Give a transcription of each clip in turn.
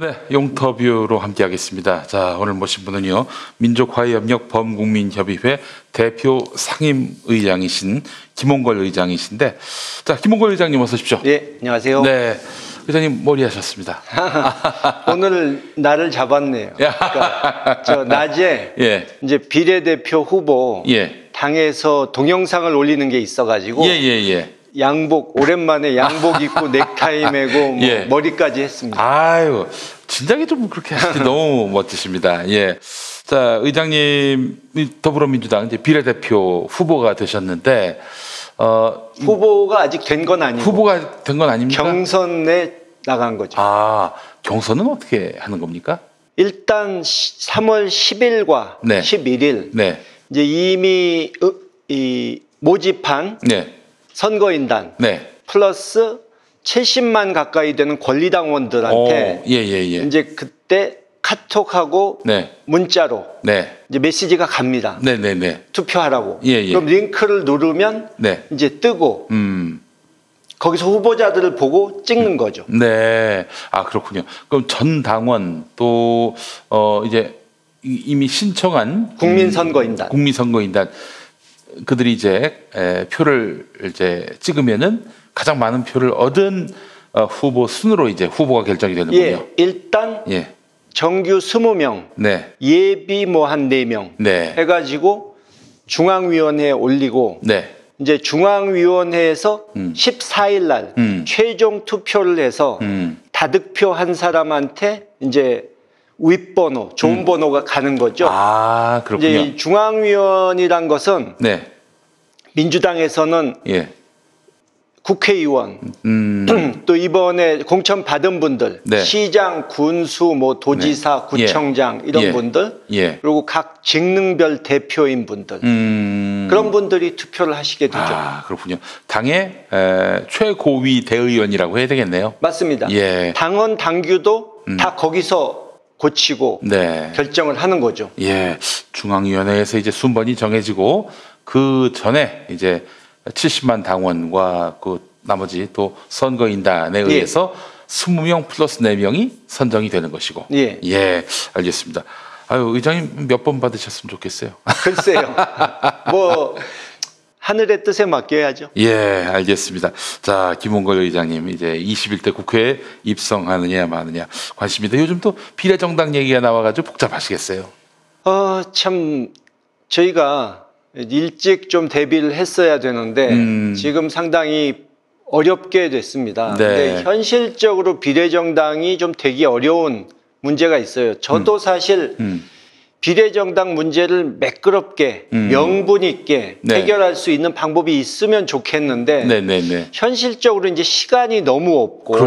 네, 용터뷰로 함께하겠습니다. 자, 오늘 모신 분은요, 민족화해협력 범국민협의회 대표 상임의장이신 김홍걸 의장이신데, 자, 김홍걸 의장님 어서 오십시오. 네, 안녕하세요. 네, 의장님 머리 하셨습니다. 오늘 나를 잡았네요. 그러니까 저 낮에 예. 이제 비례대표 후보 예. 당에서 동영상을 올리는 게 있어가지고 양복 오랜만에 양복 입고 넥타이 매고 뭐 예. 머리까지 했습니다. 아유, 진작에 좀 그렇게 하시지 너무 멋지십니다. 예. 자, 의장님이 더불어민주당 이제 비례대표 후보가 되셨는데, 후보가 아직 된 건 아니고 후보가 된 건 아닙니까? 경선에 나간 거죠. 아, 경선은 어떻게 하는 겁니까? 일단 3월 10일과 네. 11일 네. 이제 이미 이 모집한 네. 선거인단 네. 플러스 70만 가까이 되는 권리당원들한테 이제 그때 카톡하고 네. 문자로 네. 이제 메시지가 갑니다. 네네네. 투표하라고. 예. 그럼 링크를 누르면 네. 이제 뜨고 거기서 후보자들을 보고 찍는 거죠. 네. 아, 그렇군요. 그럼 전 당원 또 이제 이미 신청한 국민선거인단 그들이 이제 표를 이제 찍으면은 가장 많은 표를 얻은 후보 순으로 이제 후보가 결정이 되는군요. 예, 일단 정규 20명, 네. 예비 뭐 한 4명 네. 해가지고 중앙위원회에 올리고 네. 이제 중앙위원회에서 14일 날 최종 투표를 해서 다득표 한 사람한테 이제 윗번호, 좋은 번호가 가는 거죠. 아, 그렇군요. 이제 이 중앙위원이란 것은 네. 민주당에서는 국회의원 또 이번에 공천 받은 분들 시장, 군수, 뭐 도지사, 구청장 이런 분들 그리고 각 직능별 대표인 분들 그런 분들이 투표를 하시게 되죠. 아, 그렇군요. 당의 최고위 대의원이라고 해야 되겠네요. 맞습니다. 당원 당규도 다 거기서 고치고 결정을 하는 거죠. 예, 중앙위원회에서 이제 순번이 정해지고 그 전에 이제 70만 당원과 그 나머지 또 선거인단에 의해서 20명 플러스 4명이 선정이 되는 것이고. 예, 알겠습니다. 아유, 의장님 몇 번 받으셨으면 좋겠어요. 글쎄요. 뭐 하늘의 뜻에 맡겨야죠. 예, 알겠습니다. 자, 김홍걸 의장님 이제 21대 국회에 입성하느냐 마느냐 관심인데 요즘 또 비례정당 얘기가 나와가지고 복잡하시겠어요. 참 저희가 일찍 좀 대비를 했어야 되는데 지금 상당히 어렵게 됐습니다. 근데 현실적으로 비례정당이 좀 되기 어려운 문제가 있어요. 저도 사실 비례정당 문제를 매끄럽게 명분 있게 해결할 수 있는 방법이 있으면 좋겠는데 현실적으로 이제 시간이 너무 없고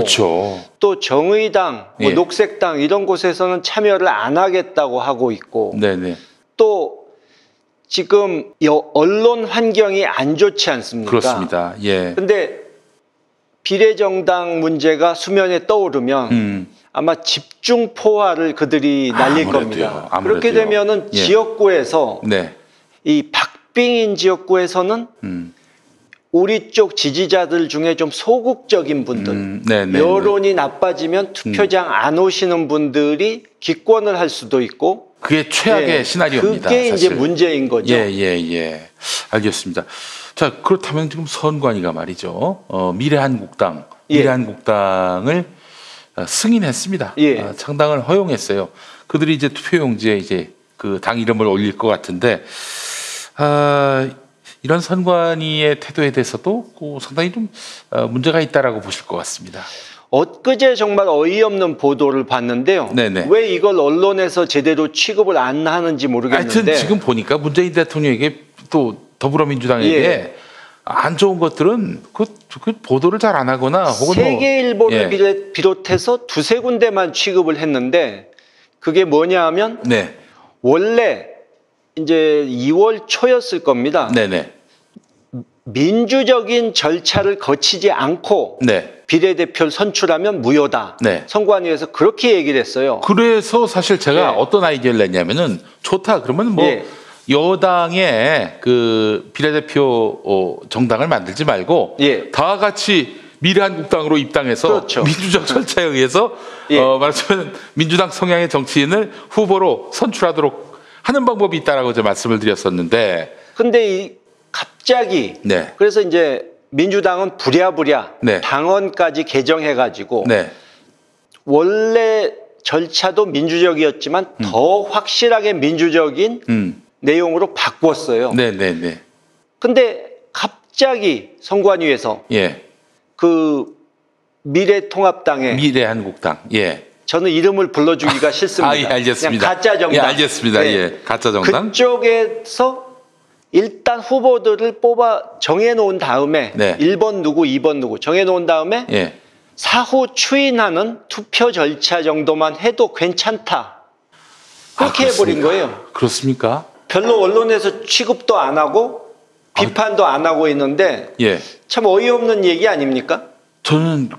또 정의당, 뭐 녹색당 이런 곳에서는 참여를 안 하겠다고 하고 있고 또 지금 언론 환경이 안 좋지 않습니까? 그렇습니다. 근데 비례정당 문제가 수면에 떠오르면 아마 집중 포화를 그들이 날릴 겁니다. 그렇게 되면은 지역구에서 이 박빙인 지역구에서는 우리 쪽 지지자들 중에 좀 소극적인 분들, 여론이 나빠지면 투표장 안 오시는 분들이 기권을 할 수도 있고 그게 최악의 시나리오입니다. 그게 사실. 이제 문제인 거죠. 알겠습니다. 자, 그렇다면 지금 선관위가 말이죠. 미래한국당을 승인했습니다. 창당을 허용했어요. 그들이 이제 투표용지에 이제 그 당 이름을 올릴 것 같은데, 이런 선관위의 태도에 대해서도 상당히 좀 문제가 있다라고 보실 것 같습니다. 엊그제 정말 어이없는 보도를 봤는데요. 왜 이걸 언론에서 제대로 취급을 안 하는지 모르겠는데. 하여튼 지금 보니까 문재인 대통령에게 또 더불어민주당에게 안 좋은 것들은 그 보도를 잘 안 하거나 혹은 세계일보를 비롯해서 두세 군데만 취급을 했는데 그게 뭐냐 하면 원래 이제 2월 초였을 겁니다. 민주적인 절차를 거치지 않고 비례대표를 선출하면 무효다. 선관위에서 그렇게 얘기를 했어요. 그래서 사실 제가 어떤 아이디어를 냈냐면은 좋다. 그러면 뭐 여당의 그 비례대표 정당을 만들지 말고 다 같이 미래한국당으로 입당해서 그렇죠. 민주적 절차에 의해서 예. 말하자면 민주당 성향의 정치인을 후보로 선출하도록 하는 방법이 있다라고 제가 말씀을 드렸었는데. 근데 갑자기 네. 그래서 이제 민주당은 부랴부랴 네. 당헌까지 개정해가지고 네. 원래 절차도 민주적이었지만 더 확실하게 민주적인 내용으로 바꿨어요. 네네네. 근데 갑자기 선관위에서 예. 그 미래통합당의 미래한국당. 예. 저는 이름을 불러주기가 싫습니다. 예, 알겠습니다. 그냥 가짜 정당. 예, 알겠습니다. 네. 예. 가짜 정당. 그쪽에서 일단 후보들을 뽑아 정해놓은 다음에 네. 1번 누구, 2번 누구 정해놓은 다음에 예. 사후 추인하는 투표 절차 정도만 해도 괜찮다. 그렇게 해버린 거예요. 그렇습니까? 별로 언론에서 취급도 안 하고 비판도 안 하고 있는데 예. 참 어이없는 얘기 아닙니까? 저는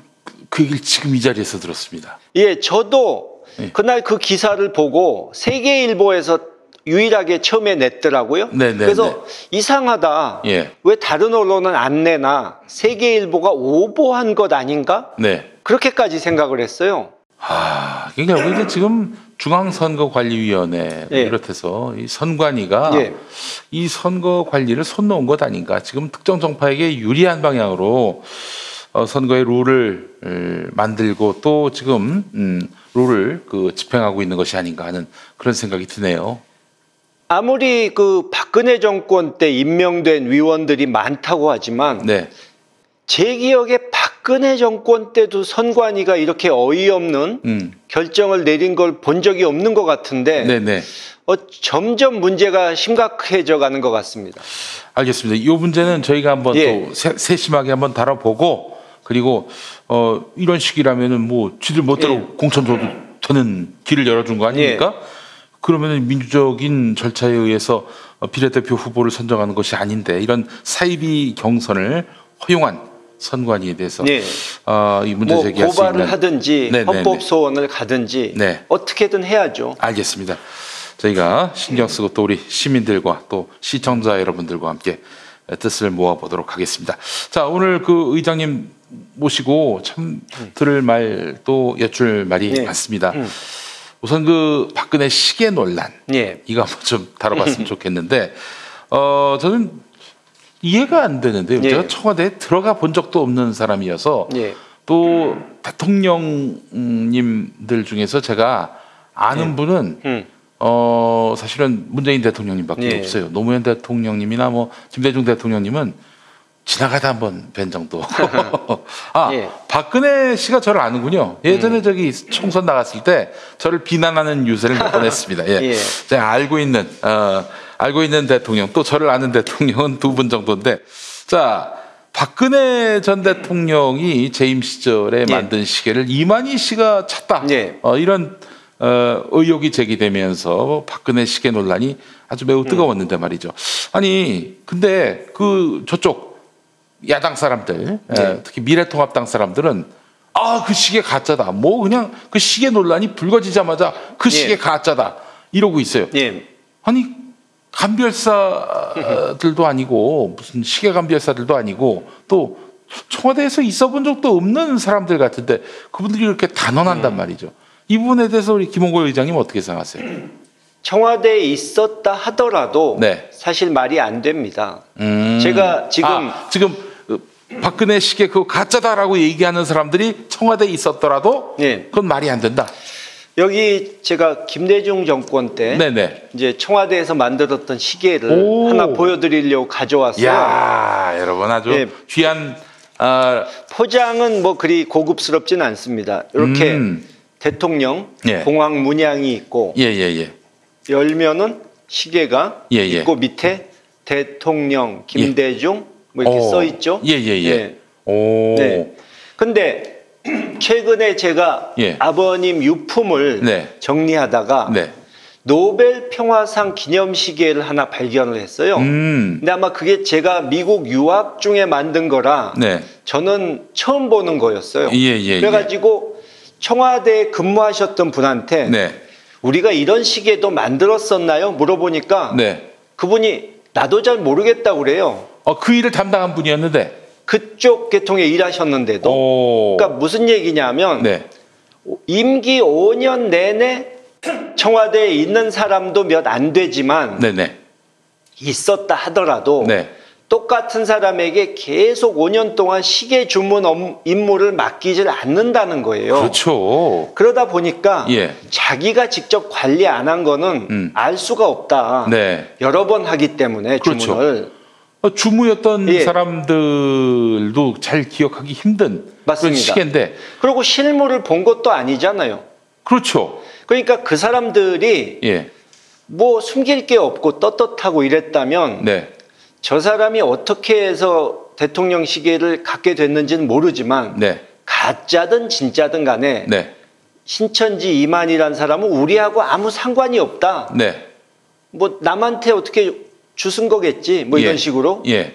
그 얘기를 지금 이 자리에서 들었습니다. 예, 저도 예. 그날 그 기사를 보고 세계일보에서 유일하게 처음에 냈더라고요. 네네. 그래서 이상하다. 예. 왜 다른 언론은 안 내나? 세계일보가 오보한 것 아닌가? 네. 그렇게까지 생각을 했어요. 그러니까 우리 지금 중앙선거관리위원회 예. 비롯해서 이 선관위가 예. 이 선거 관리를 손 놓은 것 아닌가? 지금 특정 정파에게 유리한 방향으로 선거의 룰을 만들고 또 지금 룰을 집행하고 있는 것이 아닌가 하는 그런 생각이 드네요. 아무리 그 박근혜 정권 때 임명된 위원들이 많다고 하지만 네. 제 기억에 박근혜 정권 때도 선관위가 이렇게 어이없는 결정을 내린 걸 본 적이 없는 것 같은데 네네. 점점 문제가 심각해져 가는 것 같습니다. 알겠습니다. 이 문제는 저희가 한번 예. 또 세심하게 한번 다뤄보고 그리고 이런 식이라면은 뭐 쥐들 멋대로 예. 공천 줘도 저는 길을 열어준 거 아닙니까? 그러면은 민주적인 절차에 의해서 비례대표 후보를 선정하는 것이 아닌데 이런 사이비 경선을 허용한 선관위에 대해서 네. 이 문제 제기할 수 있는 고발을 하든지 헌법 소원을 가든지 네. 어떻게든 해야죠. 알겠습니다. 저희가 신경 쓰고 또 우리 시민들과 또 시청자 여러분들과 함께 뜻을 모아보도록 하겠습니다. 자, 오늘 그 의장님 모시고 참 들을 말 또 여쭐 말이 네. 많습니다. 우선 그 박근혜 시계 논란 예. 이거 한번 좀 다뤄봤으면 좋겠는데 저는 이해가 안 되는데요. 예. 제가 청와대에 들어가 본 적도 없는 사람이어서 예. 또 대통령님들 중에서 제가 아는 분은 사실은 문재인 대통령님밖에 예. 없어요. 노무현 대통령님이나 뭐 김대중 대통령님은 지나가다 한번 뵌 정도. 예. 박근혜 씨가 저를 아는군요. 예전에 저기 총선 나갔을 때 저를 비난하는 유세를 몇 번 했습니다. 예. 예. 제가 알고 있는 대통령 또 저를 아는 대통령은 두 분 정도인데 자 박근혜 전 대통령이 재임 시절에 만든 시계를 이만희 씨가 찼다. 예. 이런 의혹이 제기되면서 박근혜 시계 논란이 아주 매우 뜨거웠는데 말이죠. 아니 근데 그 저쪽 야당 사람들 특히 미래통합당 사람들은 그 시계 가짜다. 뭐 그냥 그 시계 논란이 불거지자마자 그 시계 가짜다 이러고 있어요. 예. 아니 감별사들도 아니고 무슨 시계 감별사들도 아니고 또 청와대에서 있어본 적도 없는 사람들 같은데 그분들이 이렇게 단언한단 말이죠. 이 부분에 대해서 우리 김홍걸 의장님 어떻게 생각하세요? 청와대에 있었다 하더라도 네. 사실 말이 안 됩니다. 제가 지금 박근혜 시계 그거 가짜다라고 얘기하는 사람들이 청와대에 있었더라도 예. 그건 말이 안 된다. 여기 제가 김대중 정권 때 네네. 이제 청와대에서 만들었던 시계를 오. 하나 보여드리려고 가져왔어요. 야 여러분 아주 예. 귀한 포장은 뭐 그리 고급스럽진 않습니다. 이렇게 대통령 예. 공황 문양이 있고 예예예. 열면은 시계가 예, 예. 있고 밑에 대통령 김대중 뭐 이렇게 써 있죠. 예예예. 오. 네. 근데 최근에 제가 예. 아버님 유품을 네. 정리하다가 네. 노벨 평화상 기념시계를 하나 발견을 했어요. 근데 아마 그게 제가 미국 유학 중에 만든 거라 네. 저는 처음 보는 거였어요. 예. 그래가지고 청와대에 근무하셨던 분한테 네. 우리가 이런 시계도 만들었었나요? 물어보니까 네. 그분이 나도 잘 모르겠다고 그래요. 그 일을 담당한 분이었는데. 그쪽 계통에 일하셨는데도 그러니까 무슨 얘기냐면 네. 임기 5년 내내 청와대에 있는 사람도 몇 안 되지만 네네. 있었다 하더라도 네. 똑같은 사람에게 계속 5년 동안 시계 주문 임무를 맡기질 않는다는 거예요. 그렇죠. 그러다 보니까 예. 자기가 직접 관리 안 한 거는 알 수가 없다. 네. 여러 번 하기 때문에 그렇죠. 주문을. 주무였던 예. 사람들도 잘 기억하기 힘든 맞습니다. 그런 시기인데. 그리고 실물을 본 것도 아니잖아요. 그렇죠. 그러니까 그 사람들이 예. 뭐 숨길 게 없고 떳떳하고 이랬다면 네. 저 사람이 어떻게 해서 대통령 시계를 갖게 됐는지는 모르지만 네. 가짜든 진짜든 간에 네. 신천지 이만희라는 사람은 우리하고 아무 상관이 없다. 네. 뭐 남한테 어떻게 주순 거겠지. 뭐 이런 예. 식으로. 예.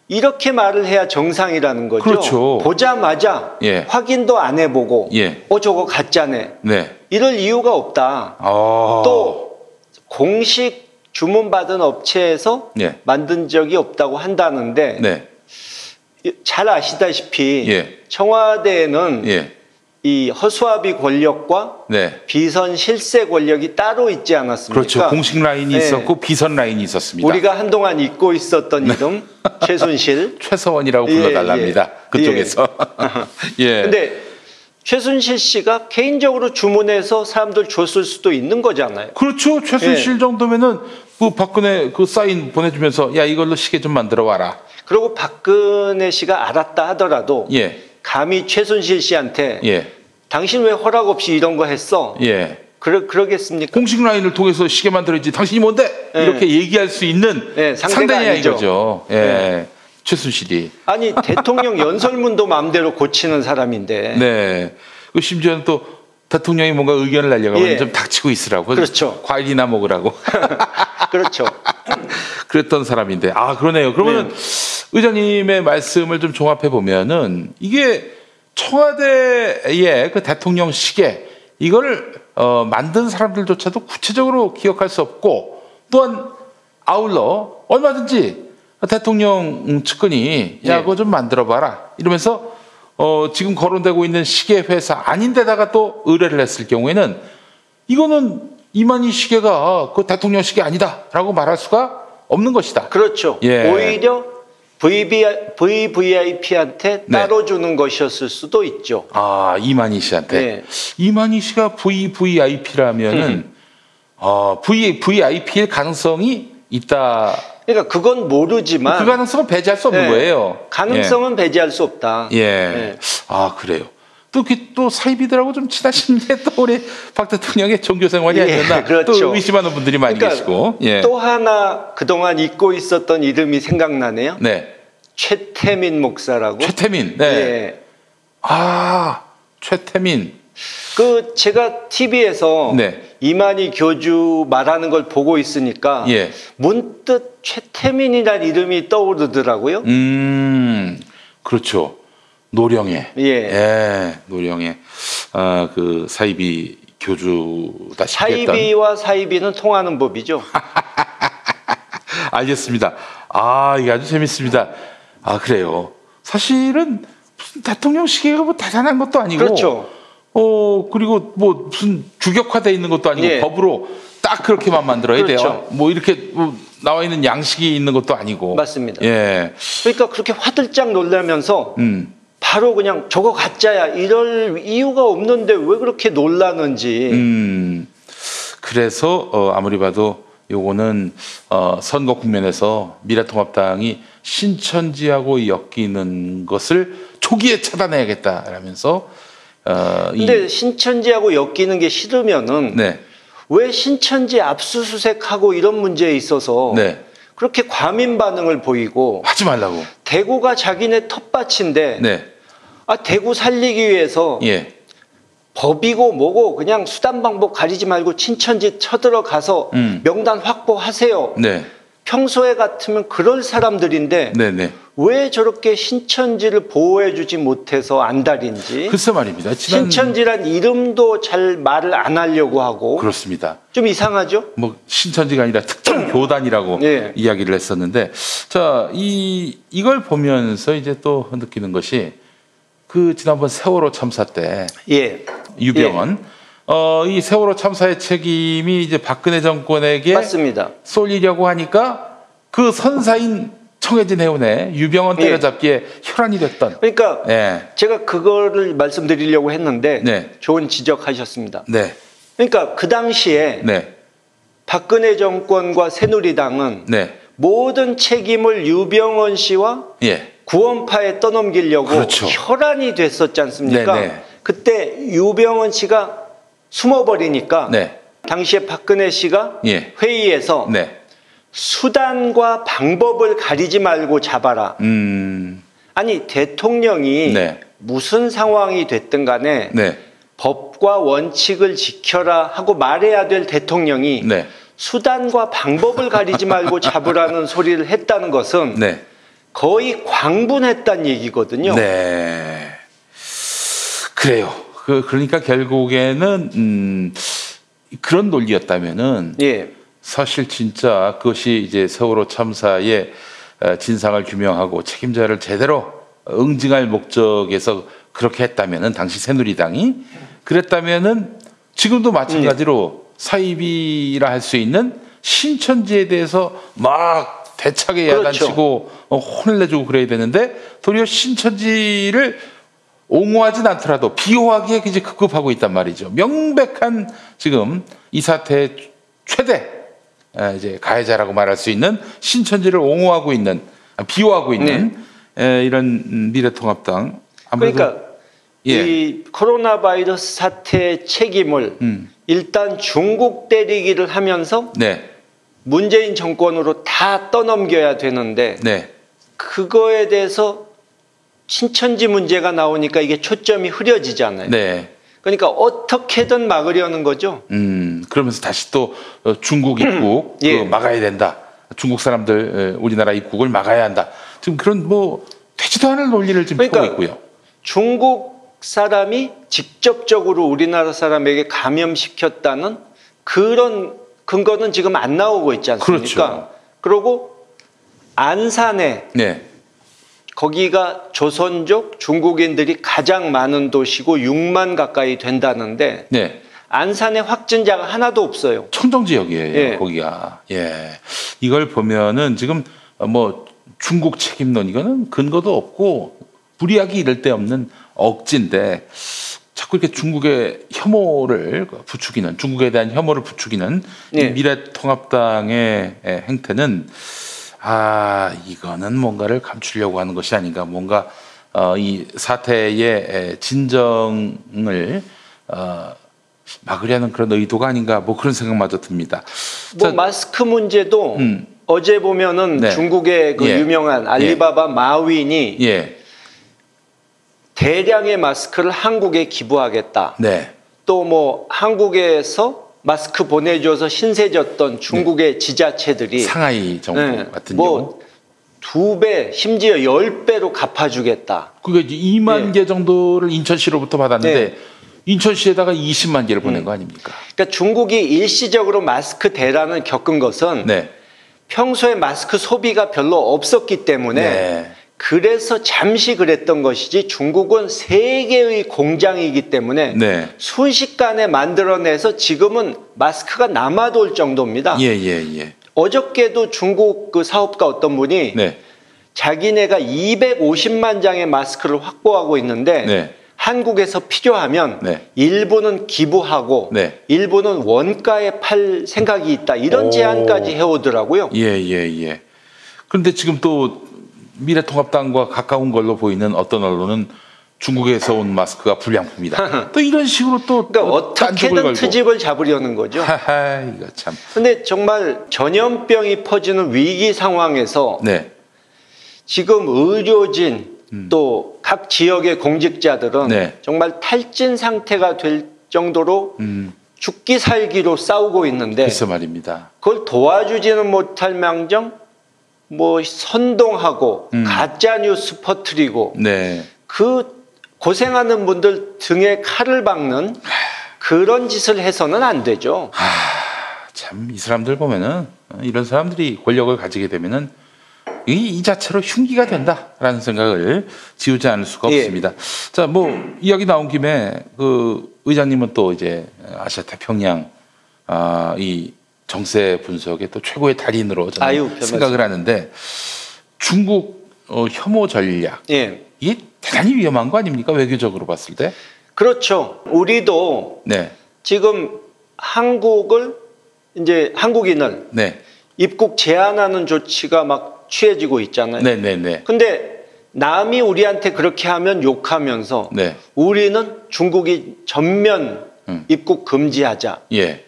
이렇게 말을 해야 정상이라는 거죠. 그렇죠. 보자마자 예. 확인도 안 해보고 예. 저거 가짜네. 네. 이럴 이유가 없다. 또 공식 주문받은 업체에서 예. 만든 적이 없다고 한다는데 네. 잘 아시다시피 예. 청와대에는 예. 이 허수아비 권력과 네. 비선 실세 권력이 따로 있지 않았습니까? 그렇죠. 공식 라인이 네. 있었고 비선 라인이 있었습니다. 우리가 한동안 잊고 있었던 이름 최순실, 최서원이라고 불러달랍니다. 그쪽에서. 예. 근데 최순실 씨가 개인적으로 주문해서 사람들 줬을 수도 있는 거잖아요. 그렇죠. 최순실 정도면은 그 박근혜 그 사인 보내주면서 야 이걸로 시계 좀 만들어 와라. 그리고 박근혜 씨가 알았다 하더라도 예. 감히 최순실 씨한테 예. 당신 왜 허락 없이 이런 거 했어? 예. 그러겠습니까? 공식 라인을 통해서 시계 만들어야지. 당신이 뭔데? 예. 이렇게 얘기할 수 있는 상대냐 이거죠. 예. 예. 최순실이. 아니 대통령 연설문도 마음대로 고치는 사람인데. 네. 그 심지어는 또 대통령이 뭔가 의견을 날려가면 예. 좀 닥치고 있으라고. 그렇죠. 과일이나 먹으라고. 그렇죠. 그랬던 사람인데. 아 그러네요. 그러면은 의장님의 말씀을 좀 종합해 보면은 이게 청와대의 그 대통령 시계 이거를 만든 사람들조차도 구체적으로 기억할 수 없고 또한 아울러 얼마든지 대통령 측근이 야 그거 좀 만들어 봐라 이러면서 지금 거론되고 있는 시계 회사 아닌데다가 또 의뢰를 했을 경우에는 이거는 이만희 시계가 그 대통령 시계 아니다라고 말할 수가 없는 것이다. 그렇죠. 예. 오히려 VVIP한테 따로 주는 것이었을 수도 있죠. 아 이만희 씨한테. 네. 이만희 씨가 VVIP라면은 VVIP일 가능성이 있다. 그러니까 그건 모르지만 그 가능성은 배제할 수 없는 거예요. 가능성은 배제할 수 없다. 예. 아 그래요. 또 사이비들하고 좀 친하신 게 또 우리 박 대통령의 종교 생활이 아니었나. 그렇죠. 또 의심하는 분들이 많이 계시고. 예. 또 하나 그동안 잊고 있었던 이름이 생각나네요. 네. 최태민 목사라고. 최태민. 네. 예. 아 최태민. 그 제가 TV에서 이만희 교주 말하는 걸 보고 있으니까 문득 최태민이라는 이름이 떠오르더라고요. 그렇죠. 노령의, 노령의 그 사이비 교주다. 사이비와 사이비는 통하는 법이죠. 알겠습니다. 아 이게 아주 재밌습니다. 아 그래요. 사실은 무슨 대통령 시계가 뭐 대단한 것도 아니고. 그렇죠. 그리고 뭐 무슨 규격화되어 있는 것도 아니고 법으로 딱 그렇게만 만들어야 돼요. 뭐 이렇게 나와 있는 양식이 있는 것도 아니고. 맞습니다. 예. 그러니까 그렇게 화들짝 놀라면서 바로 그냥 저거 가짜야 이럴 이유가 없는데 왜 그렇게 놀라는지. 그래서 아무리 봐도 요거는 선거 국면에서 미래통합당이 신천지하고 엮이는 것을 초기에 차단해야겠다라면서 근데 신천지하고 엮이는 게 싫으면은 왜 신천지 압수수색하고 이런 문제에 있어서 그렇게 과민 반응을 보이고 하지 말라고. 대구가 자기네 텃밭인데 대구 살리기 위해서 법이고 뭐고 그냥 수단 방법 가리지 말고 신천지 쳐들어가서 명단 확보하세요. 평소에 같으면 그럴 사람들인데 왜 저렇게 신천지를 보호해주지 못해서 안달인지. 글쎄 말입니다. 신천지란 이름도 잘 말을 안 하려고 하고. 그렇습니다. 좀 이상하죠? 뭐 신천지가 아니라 특정 교단이라고 예. 이야기를 했었는데, 자, 이걸 보면서 이제 또 느끼는 것이 그 지난번 세월호 참사 때 예. 유병언 이 세월호 참사의 책임이 이제 박근혜 정권에게 맞습니다. 쏠리려고 하니까 그 선사인 청해진 해운에 유병언 때려잡기에 혈안이 됐던. 그러니까 예. 제가 그거를 말씀드리려고 했는데 네. 좋은 지적하셨습니다. 네. 그러니까 그 당시에 네. 박근혜 정권과 새누리당은 네. 모든 책임을 유병언 씨와 예. 구원파에 떠넘기려고 그렇죠. 혈안이 됐었지 않습니까? 네네. 그때 유병언 씨가 숨어버리니까 네. 당시에 박근혜 씨가 예. 회의에서 네. 수단과 방법을 가리지 말고 잡아라. 아니 대통령이 네. 무슨 상황이 됐든 간에 네. 법과 원칙을 지켜라 하고 말해야 될 대통령이 네. 수단과 방법을 가리지 말고 잡으라는 소리를 했다는 것은 네. 거의 광분했다는 얘기거든요. 네. 그래요. 그러니까 결국에는 그런 논리였다면은 예. 사실 진짜 그것이 이제 세월호 참사의 진상을 규명하고 책임자를 제대로 응징할 목적에서 그렇게 했다면은 당시 새누리당이 그랬다면은 지금도 마찬가지로 사이비라 할 수 있는 신천지에 대해서 막 대차게 야단치고 혼을 내주고 그래야 되는데 도리어 신천지를 옹호하진 않더라도 비호하기에 이제 급급하고 있단 말이죠. 명백한 지금 이 사태의 최대 이제 가해자라고 말할 수 있는 신천지를 옹호하고 있는 비호하고 있는 이런 미래통합당. 그러니까 이 코로나 바이러스 사태의 책임을 일단 중국 때리기를 하면서 문재인 정권으로 다 떠넘겨야 되는데 그거에 대해서 신천지 문제가 나오니까 이게 초점이 흐려지잖아요. 그러니까 어떻게든 막으려는 거죠. 그러면서 다시 또 중국 입국 막아야 된다. 중국 사람들 우리나라 입국을 막아야 한다. 지금 그런 뭐 되지도 않을 논리를 지금 펴고 있고요. 중국 사람이 직접적으로 우리나라 사람에게 감염시켰다는 그런 근거는 지금 안 나오고 있지 않습니까? 그렇죠. 그리고 안산에 거기가 조선족 중국인들이 가장 많은 도시고 6만 가까이 된다는데 안산에 확진자가 하나도 없어요. 청정 지역이에요. 거기가. 이걸 보면은 지금 뭐 중국 책임론 이거는 근거도 없고 불이하기 이를 데 없는 억지인데 자꾸 이렇게 중국의 혐오를 부추기는 중국에 대한 혐오를 부추기는 이 미래통합당의 행태는 이거는 뭔가를 감추려고 하는 것이 아닌가. 뭔가 이 사태의 진정을 막으려는 그런 의도가 아닌가. 뭐 그런 생각마저 듭니다. 뭐 마스크 문제도 어제 보면은 중국의 그 유명한 알리바바 마윈이 대량의 마스크를 한국에 기부하겠다. 또 뭐 한국에서 마스크 보내줘서 신세졌던 중국의 지자체들이 상하이 정부 같은 경우 2배 심지어 10배로 갚아주겠다. 그게 2만 개 정도를 인천시로부터 받았는데 인천시에다가 20만 개를 보낸 거 아닙니까? 그러니까 중국이 일시적으로 마스크 대란을 겪은 것은 평소에 마스크 소비가 별로 없었기 때문에 그래서 잠시 그랬던 것이지 중국은 세계의 공장이기 때문에 순식간에 만들어내서 지금은 마스크가 남아돌 정도입니다. 어저께도 중국 그 사업가 어떤 분이 자기네가 250만 장의 마스크를 확보하고 있는데 한국에서 필요하면 일부는 기부하고 일부는 원가에 팔 생각이 있다. 이런 제안까지 해오더라고요. 그런데 지금 또 미래통합당과 가까운 걸로 보이는 어떤 언론은 중국에서 온 마스크가 불량품이다. 또 이런 식으로 또 그러니까 어떻게든 트집을 잡으려는 거죠. 이거 참. 근데 정말 전염병이 퍼지는 위기 상황에서 지금 의료진 또 각 지역의 공직자들은 정말 탈진 상태가 될 정도로 죽기 살기로 싸우고 있는데 글쎄 말입니다. 그걸 도와주지는 못할 망정 뭐 선동하고 가짜 뉴스 퍼뜨리고 네. 그 고생하는 분들 등에 칼을 박는 그런 짓을 해서는 안 되죠. 참 이 사람들 보면은 이런 사람들이 권력을 가지게 되면은 이 자체로 흉기가 된다라는 생각을 지우지 않을 수가 없습니다. 자, 뭐 이야기 나온 김에 그 의장님은 또 이제 아시아 태평양 이 정세 분석의 또 최고의 달인으로 저는 생각을 하는데 중국 혐오 전략 이게 대단히 위험한 거 아닙니까? 외교적으로 봤을 때. 그렇죠. 우리도 네. 지금 한국인을 입국 제한하는 조치가 막 취해지고 있잖아요. 네네네. 근데 남이 우리한테 그렇게 하면 욕하면서 우리는 중국이 전면 입국 금지하자. 예.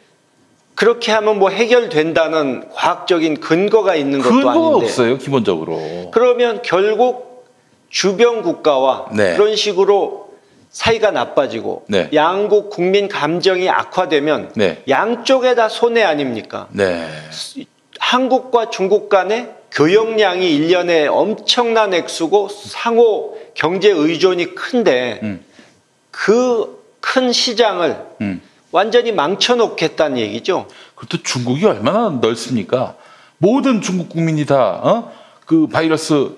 그렇게 하면 뭐 해결된다는 과학적인 근거가 있는 것도 아닌데. 근거가 없어요, 기본적으로. 그러면 결국 주변 국가와 그런 식으로 사이가 나빠지고 양국 국민 감정이 악화되면 양쪽에 다 손해 아닙니까? 한국과 중국 간의 교역량이 1년에 엄청난 액수고 상호 경제 의존이 큰데 그 큰 시장을 완전히 망쳐놓겠다는 얘기죠. 그것도 중국이 얼마나 넓습니까? 모든 중국 국민이 다 그 바이러스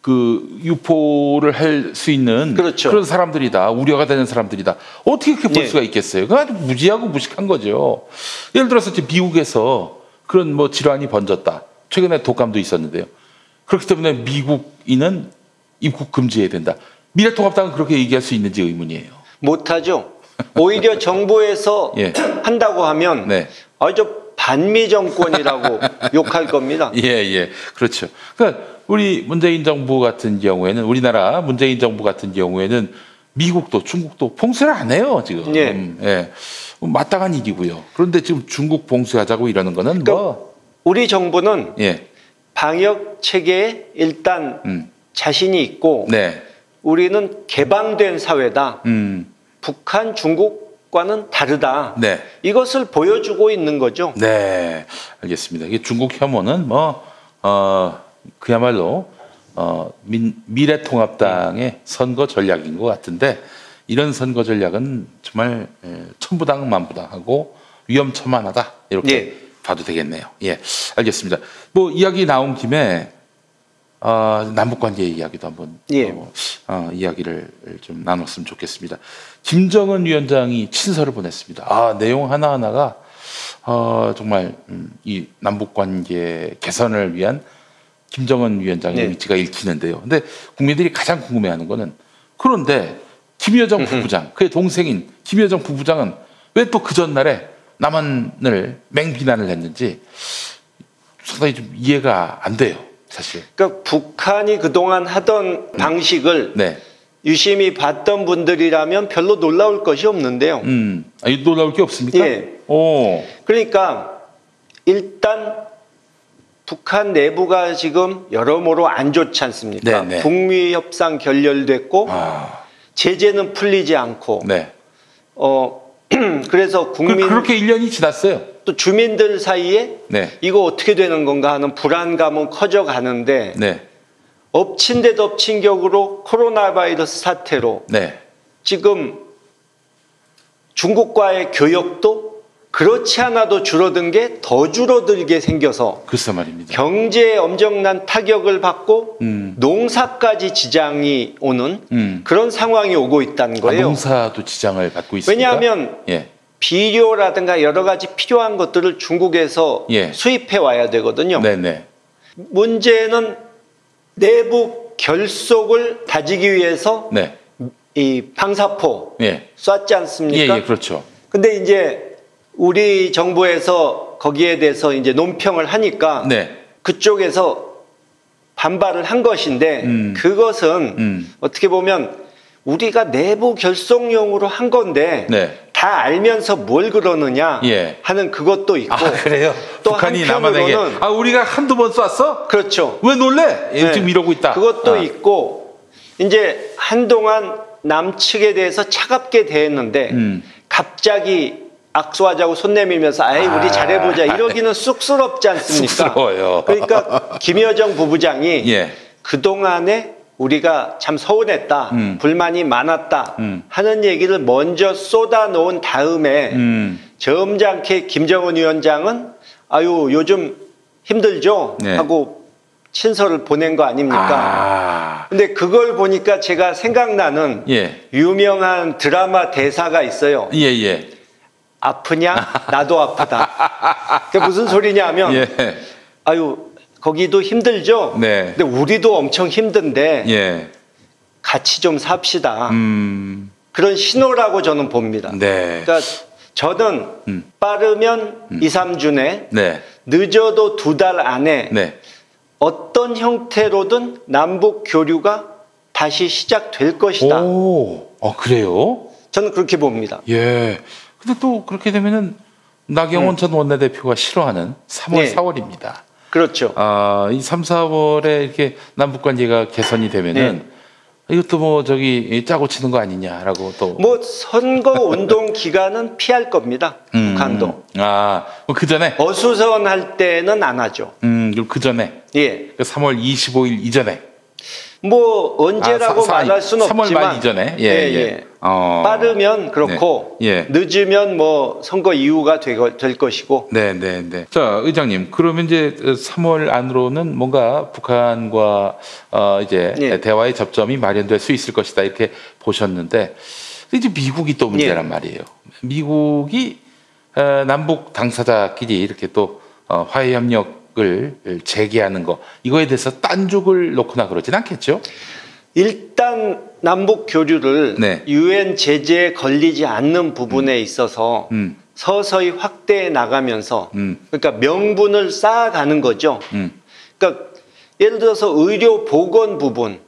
유포를 할 수 있는 그런 사람들이다. 우려가 되는 사람들이다. 어떻게 그렇게 볼 수가 있겠어요? 그건 아주 무지하고 무식한 거죠. 예를 들어서 미국에서 그런 뭐 질환이 번졌다. 최근에 독감도 있었는데요. 그렇기 때문에 미국인은 입국 금지해야 된다. 미래통합당은 그렇게 얘기할 수 있는지 의문이에요. 못하죠. 오히려 정부에서 한다고 하면 아주 반미 정권이라고 욕할 겁니다. 예, 그렇죠. 그러니까 우리 문재인 정부 같은 경우에는 우리나라 문재인 정부 같은 경우에는 미국도 중국도 봉쇄를 안 해요 지금. 마땅한 일이고요. 그런데 지금 중국 봉쇄하자고 이러는 거는 우리 정부는 방역 체계에 일단 자신이 있고 우리는 개방된 사회다. 북한, 중국과는 다르다. 이것을 보여주고 있는 거죠. 네, 알겠습니다. 이게 중국 혐오는 그야말로 미래통합당의 선거 전략인 것 같은데 이런 선거 전략은 정말 천부당만부당하고 위험천만하다 이렇게 봐도 되겠네요. 예, 알겠습니다. 뭐 이야기 나온 김에 남북관계 이야기도 한번 이야기를 좀 나눴으면 좋겠습니다. 김정은 위원장이 친서를 보냈습니다. 내용 하나하나가 정말 이 남북관계 개선을 위한 김정은 위원장의 의지가 읽히는데요. 근데 국민들이 가장 궁금해하는 거는 그런데 김여정 부부장, 그의 동생인 김여정 부부장은 왜 또 그 전날에 남한을 맹비난을 했는지 상당히 좀 이해가 안 돼요. 사실. 그러니까 북한이 그동안 하던 방식을 유심히 봤던 분들이라면 별로 놀라울 것이 없는데요. 놀라울 게 없습니까? 그러니까 일단 북한 내부가 지금 여러모로 안 좋지 않습니까? 북미 협상 결렬됐고 제재는 풀리지 않고 그래서 그렇게 1년이 지났어요. 또 주민들 사이에 이거 어떻게 되는 건가 하는 불안감은 커져가는데 엎친 데 덮친 격으로 코로나 바이러스 사태로 지금 중국과의 교역도 그렇지 않아도 줄어든 게 더 줄어들게 생겨서 글쎄 말입니다. 경제에 엄청난 타격을 받고 농사까지 지장이 오는 그런 상황이 오고 있다는 거예요. 농사도 지장을 받고 있습니다. 왜냐하면 비료라든가 여러 가지 필요한 것들을 중국에서 수입해 와야 되거든요. 문제는 내부 결속을 다지기 위해서 이 방사포 쐈지 않습니까? 그렇죠. 근데 이제 우리 정부에서 거기에 대해서 이제 논평을 하니까 그쪽에서 반발을 한 것인데 그것은 어떻게 보면 우리가 내부 결속용으로 한 건데 다 알면서 뭘 그러느냐 하는 그것도 있고 그래요? 또 북한이 남한에게 우리가 한두 번 쐈어? 그렇죠. 왜 놀래? 지금 이러고 있다. 그것도 있고 이제 한동안 남측에 대해서 차갑게 대했는데 갑자기 악수하자고 손 내밀면서 아이 우리 잘해보자 이러기는 쑥스럽지 않습니까? 쑥스러워요. 그러니까 김여정 부부장이 예. 그동안에 우리가 참 서운했다, 불만이 많았다 하는 얘기를 먼저 쏟아놓은 다음에 점잖게 김정은 위원장은 아유 요즘 힘들죠? 네. 하고 친서를 보낸 거 아닙니까? 근데 그걸 보니까 제가 생각나는 예. 유명한 드라마 대사가 있어요. 예. 아프냐? 나도 아프다. 그게 무슨 소리냐면 예. 아유 거기도 힘들죠? 네. 근데 우리도 엄청 힘든데 예. 같이 좀 삽시다. 그런 신호라고 저는 봅니다. 네. 그러니까 저는 빠르면 2, 3주 내, 네. 늦어도 2달 안에 네. 어떤 형태로든 남북 교류가 다시 시작될 것이다. 오, 그래요? 저는 그렇게 봅니다. 예. 근데 또 그렇게 되면은 나경원 전 원내대표가 싫어하는 3월, 네. 4월입니다. 그렇죠. 이 3, 4월에 이렇게 남북 관계가 개선이 되면은 이것도 뭐 저기 짜고 치는 거 아니냐라고 또 뭐 선거 운동 기간은 피할 겁니다. 북한도. 그 전에 어수선할 때는 안 하죠. 그럼 그 전에 예. 3월 25일 이전에 뭐 언제라고 말할 수는 3월 없지만 말 이전에 예. 빠르면 그렇고 네. 예. 늦으면 뭐 선거 이후가 될 것이고. 네. 자, 의장님, 그러면 이제 3월 안으로는 뭔가 북한과 이제 예. 대화의 접점이 마련될 수 있을 것이다 이렇게 보셨는데 이제 미국이 또 문제란 말이에요. 미국이 남북 당사자끼리 이렇게 또 화해 협력을 재개하는 거 이거에 대해서 딴죽을 놓거나 그러진 않겠죠? 일단 남북 교류를 네. 유엔 제재에 걸리지 않는 부분에 있어서 서서히 확대해 나가면서 그러니까 명분을 쌓아가는 거죠. 그러니까 예를 들어서 의료 보건 부분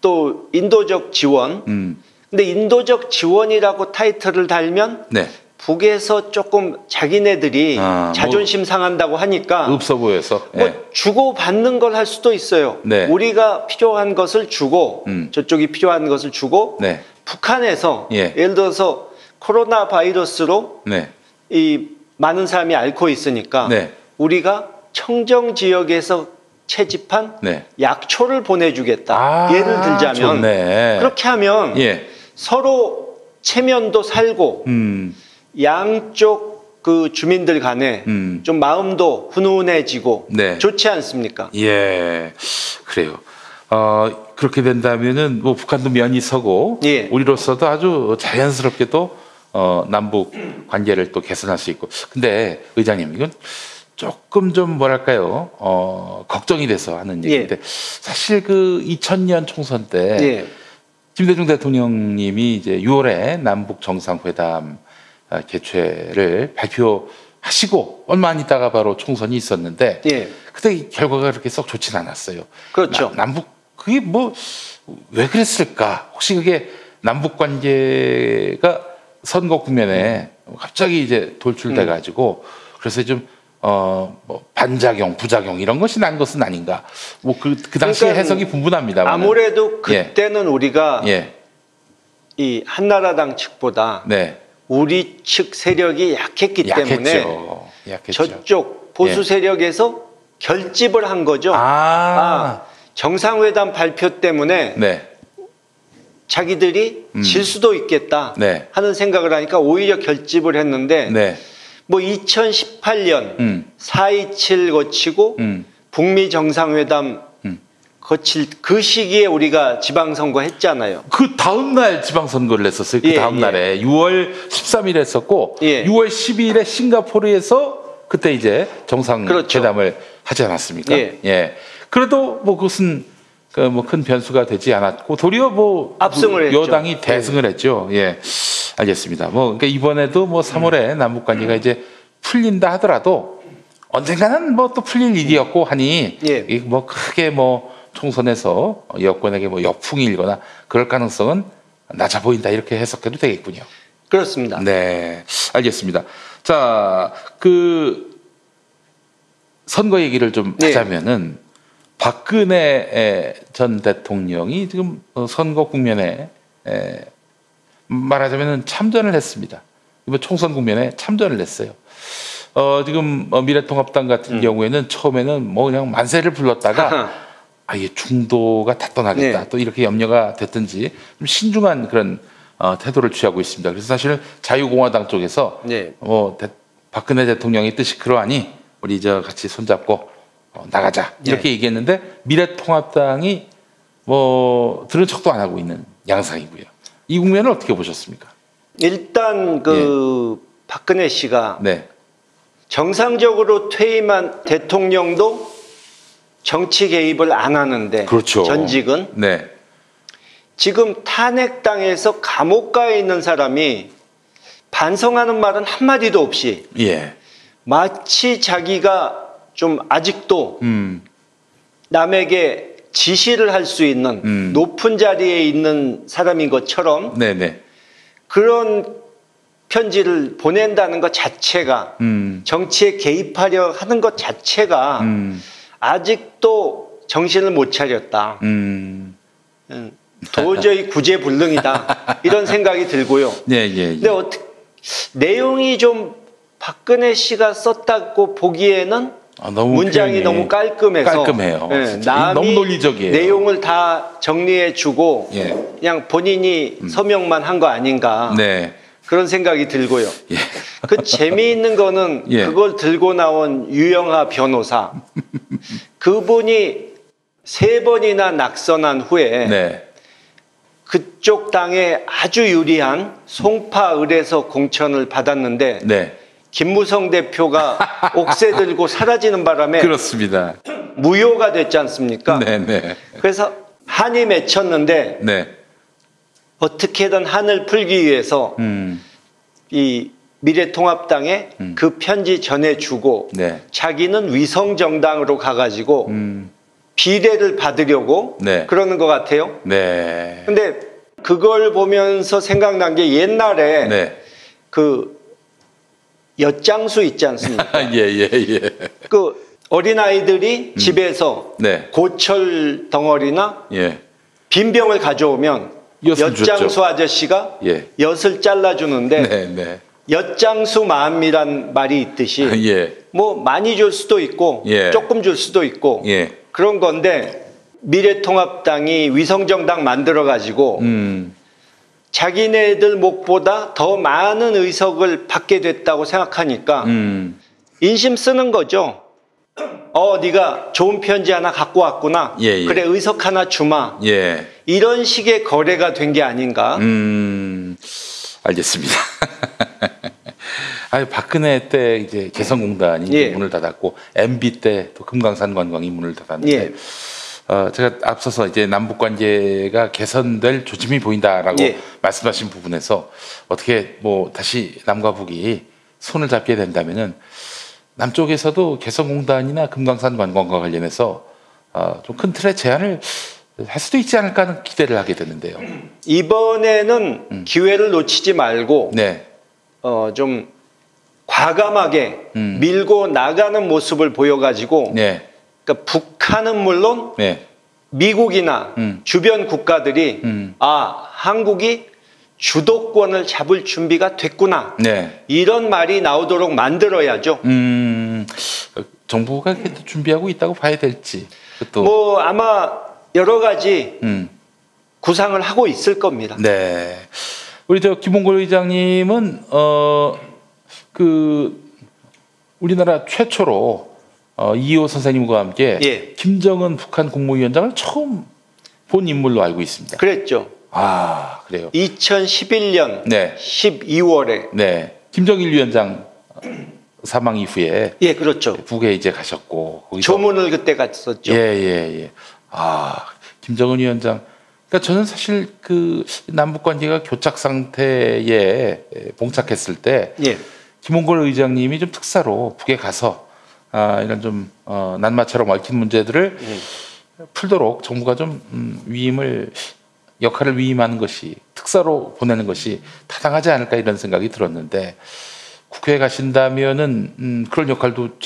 또 인도적 지원 근데 인도적 지원이라고 타이틀을 달면 네. 북에서 조금 자기네들이 자존심 상한다고 하니까 없어 보여서 뭐 주고받는 걸 할 수도 있어요. 네. 우리가 필요한 것을 주고 저쪽이 필요한 것을 주고 네. 북한에서 예. 예를 들어서 코로나 바이러스로 네. 이 많은 사람이 앓고 있으니까 네. 우리가 청정 지역에서 채집한 네. 약초를 보내주겠다. 예를 들자면 좋네. 그렇게 하면 예. 서로 체면도 살고 양쪽 그 주민들 간에 좀 마음도 훈훈해지고 네. 좋지 않습니까? 예, 그래요. 그렇게 된다면은 뭐 북한도 면이 서고 예. 우리로서도 아주 자연스럽게 또 남북 관계를 또 개선할 수 있고. 근데 의장님 이건 조금 좀 뭐랄까요? 걱정이 돼서 하는 얘기인데 사실 그 2000년 총선 때 김대중 대통령님이 이제 6월에 남북 정상회담 개최를 발표하시고 얼마 안 있다가 바로 총선이 있었는데 그때 결과가 그렇게 썩 좋진 않았어요. 그렇죠. 남북 그게 뭐 왜 그랬을까? 혹시 그게 남북 관계가 선거 국면에 갑자기 이제 돌출돼 가지고 그래서 좀 뭐 반작용, 부작용 이런 것이 난 것은 아닌가? 뭐 그 당시에 그러니까 해석이 분분합니다. 아무래도 그때는 우리가 이 한나라당 측보다 우리 측 세력이 약했기 때문에 저쪽 보수 세력에서 결집을 한 거죠. 정상회담 발표 때문에 자기들이 질 수도 있겠다 하는 생각을 하니까 오히려 결집을 했는데 뭐 2018년 4.27 거치고 북미 정상회담 거칠 그 시기에 우리가 지방선거 했잖아요. 그 다음날 지방선거를 했었어요. 그 다음날에 6월 13일에 했었고 6월 12일에 싱가포르에서 그때 이제 정상회담을 하지 않았습니까? 그래도 뭐 그것은 뭐 큰 변수가 되지 않았고 도리어 뭐 압승을 했죠. 여당이 대승을 했죠. 알겠습니다. 뭐 그러니까 이번에도 뭐 3월에 남북 관계가 이제 풀린다 하더라도 언젠가는 뭐 또 풀릴 일이었고 하니 뭐 크게 뭐 총선에서 여권에게 뭐 역풍이 일거나 그럴 가능성은 낮아 보인다 이렇게 해석해도 되겠군요. 그렇습니다. 네, 알겠습니다. 자, 그 선거 얘기를 좀 하자면은 박근혜 전 대통령이 지금 선거 국면에 말하자면은 참전을 했습니다. 이번 총선 국면에 참전을 했어요. 지금 미래통합당 같은 경우에는 처음에는 뭐 그냥 만세를 불렀다가 이게 중도가 다떠나겠다. 네. 또 이렇게 염려가 됐든지 좀 신중한 그런 태도를 취하고 있습니다. 그래서 사실은 자유공화당 쪽에서 네. 박근혜 대통령의 뜻이 그러하니 우리 같이 손잡고 나가자 이렇게 네. 얘기했는데 미래통합당이 들은 척도 안 하고 있는 양상이고요. 이 국면을 어떻게 보셨습니까? 일단 박근혜 씨가 네. 정상적으로 퇴임한 대통령도 정치 개입을 안 하는데 그렇죠. 전직은 네. 지금 탄핵당해서 감옥 가에 있는 사람이 반성하는 말은 한마디도 없이 예. 마치 자기가 좀 아직도 남에게 지시를 할 수 있는 높은 자리에 있는 사람인 것처럼 네네. 그런 편지를 보낸다는 것 자체가 정치에 개입하려 하는 것 자체가 아직도 정신을 못 차렸다. 도저히 구제불능이다. 이런 생각이 들고요. 예, 예, 예. 근데 내용이 좀 박근혜 씨가 썼다고 보기에는 문장이 너무 깔끔해요. 네, 남이 너무 논리적이에요. 내용을 다 정리해주고 예. 그냥 본인이 서명만 한 거 아닌가. 네. 그런 생각이 들고요. 예. 그 재미있는 거는 예. 그걸 들고 나온 유영하 변호사. 그분이 3번이나 낙선한 후에 네. 그쪽 당에 아주 유리한 송파을에서 공천을 받았는데 네. 김무성 대표가 옥새 들고 사라지는 바람에 그렇습니다. 무효가 됐지 않습니까? 네, 네. 그래서 한이 맺혔는데 네. 어떻게든 한을 풀기 위해서 이 미래통합당에 그 편지 전해주고 네. 자기는 위성정당으로 가가지고 비례를 받으려고 네. 그러는 것 같아요. 네. 근데 그걸 보면서 생각난 게 옛날에 네. 그 엿장수 있지 않습니까? 예. 그 어린아이들이 집에서 네. 고철 덩어리나 예. 빈병을 가져오면 엿장수 아저씨가 예. 엿을 잘라주는데 네. 엿장수 마음이란 말이 있듯이 예. 뭐 많이 줄 수도 있고 예. 조금 줄 수도 있고 예. 그런 건데 미래통합당이 위성정당 만들어가지고 자기네들 몫보다 더 많은 의석을 받게 됐다고 생각하니까 인심 쓰는 거죠. 네가 좋은 편지 하나 갖고 왔구나. 예. 그래 의석 하나 주마. 예. 이런 식의 거래가 된 게 아닌가. 알겠습니다. 박근혜 때 이제 개성공단이 예. 문을 닫았고 MB 때 또 금강산 관광이 문을 닫았는데 예. 제가 앞서서 이제 남북 관계가 개선될 조짐이 보인다라고 예. 말씀하신 부분에서 어떻게 다시 남과 북이 손을 잡게 된다면은 남쪽에서도 개성공단이나 금강산 관광과 관련해서 좀 큰 틀의 제안을 할 수도 있지 않을까 하는 기대를 하게 되는데요. 이번에는 기회를 놓치지 말고 네. 좀 과감하게 밀고 나가는 모습을 보여가지고 네. 그러니까 북한은 물론 네. 미국이나 주변 국가들이 한국이 주도권을 잡을 준비가 됐구나. 네. 이런 말이 나오도록 만들어야죠. 정부가 준비하고 있다고 봐야 될지. 또 아마 여러 가지 구상을 하고 있을 겁니다. 네. 우리 김홍걸 의장님은 우리나라 최초로 이호 선생님과 함께 예. 김정은 북한 국무위원장을 처음 본 인물로 알고 있습니다. 그랬죠. 그래요. 2011년 네. 12월에 네. 김정일 위원장 사망 이후에 예, 그렇죠. 북에 이제 가셨고 조문을 그때 갔었죠. 예. 김정은 위원장. 그러니까 저는 사실 남북 관계가 교착 상태에 봉착했을 때 예. 김홍걸 의장님이 좀 특사로 북에 가서 이런 좀 난마처럼 얽힌 문제들을 풀도록 정부가 좀 역할을 위임하는 것이 특사로 보내는 것이 타당하지 않을까 이런 생각이 들었는데 국회에 가신다면은 그런 역할도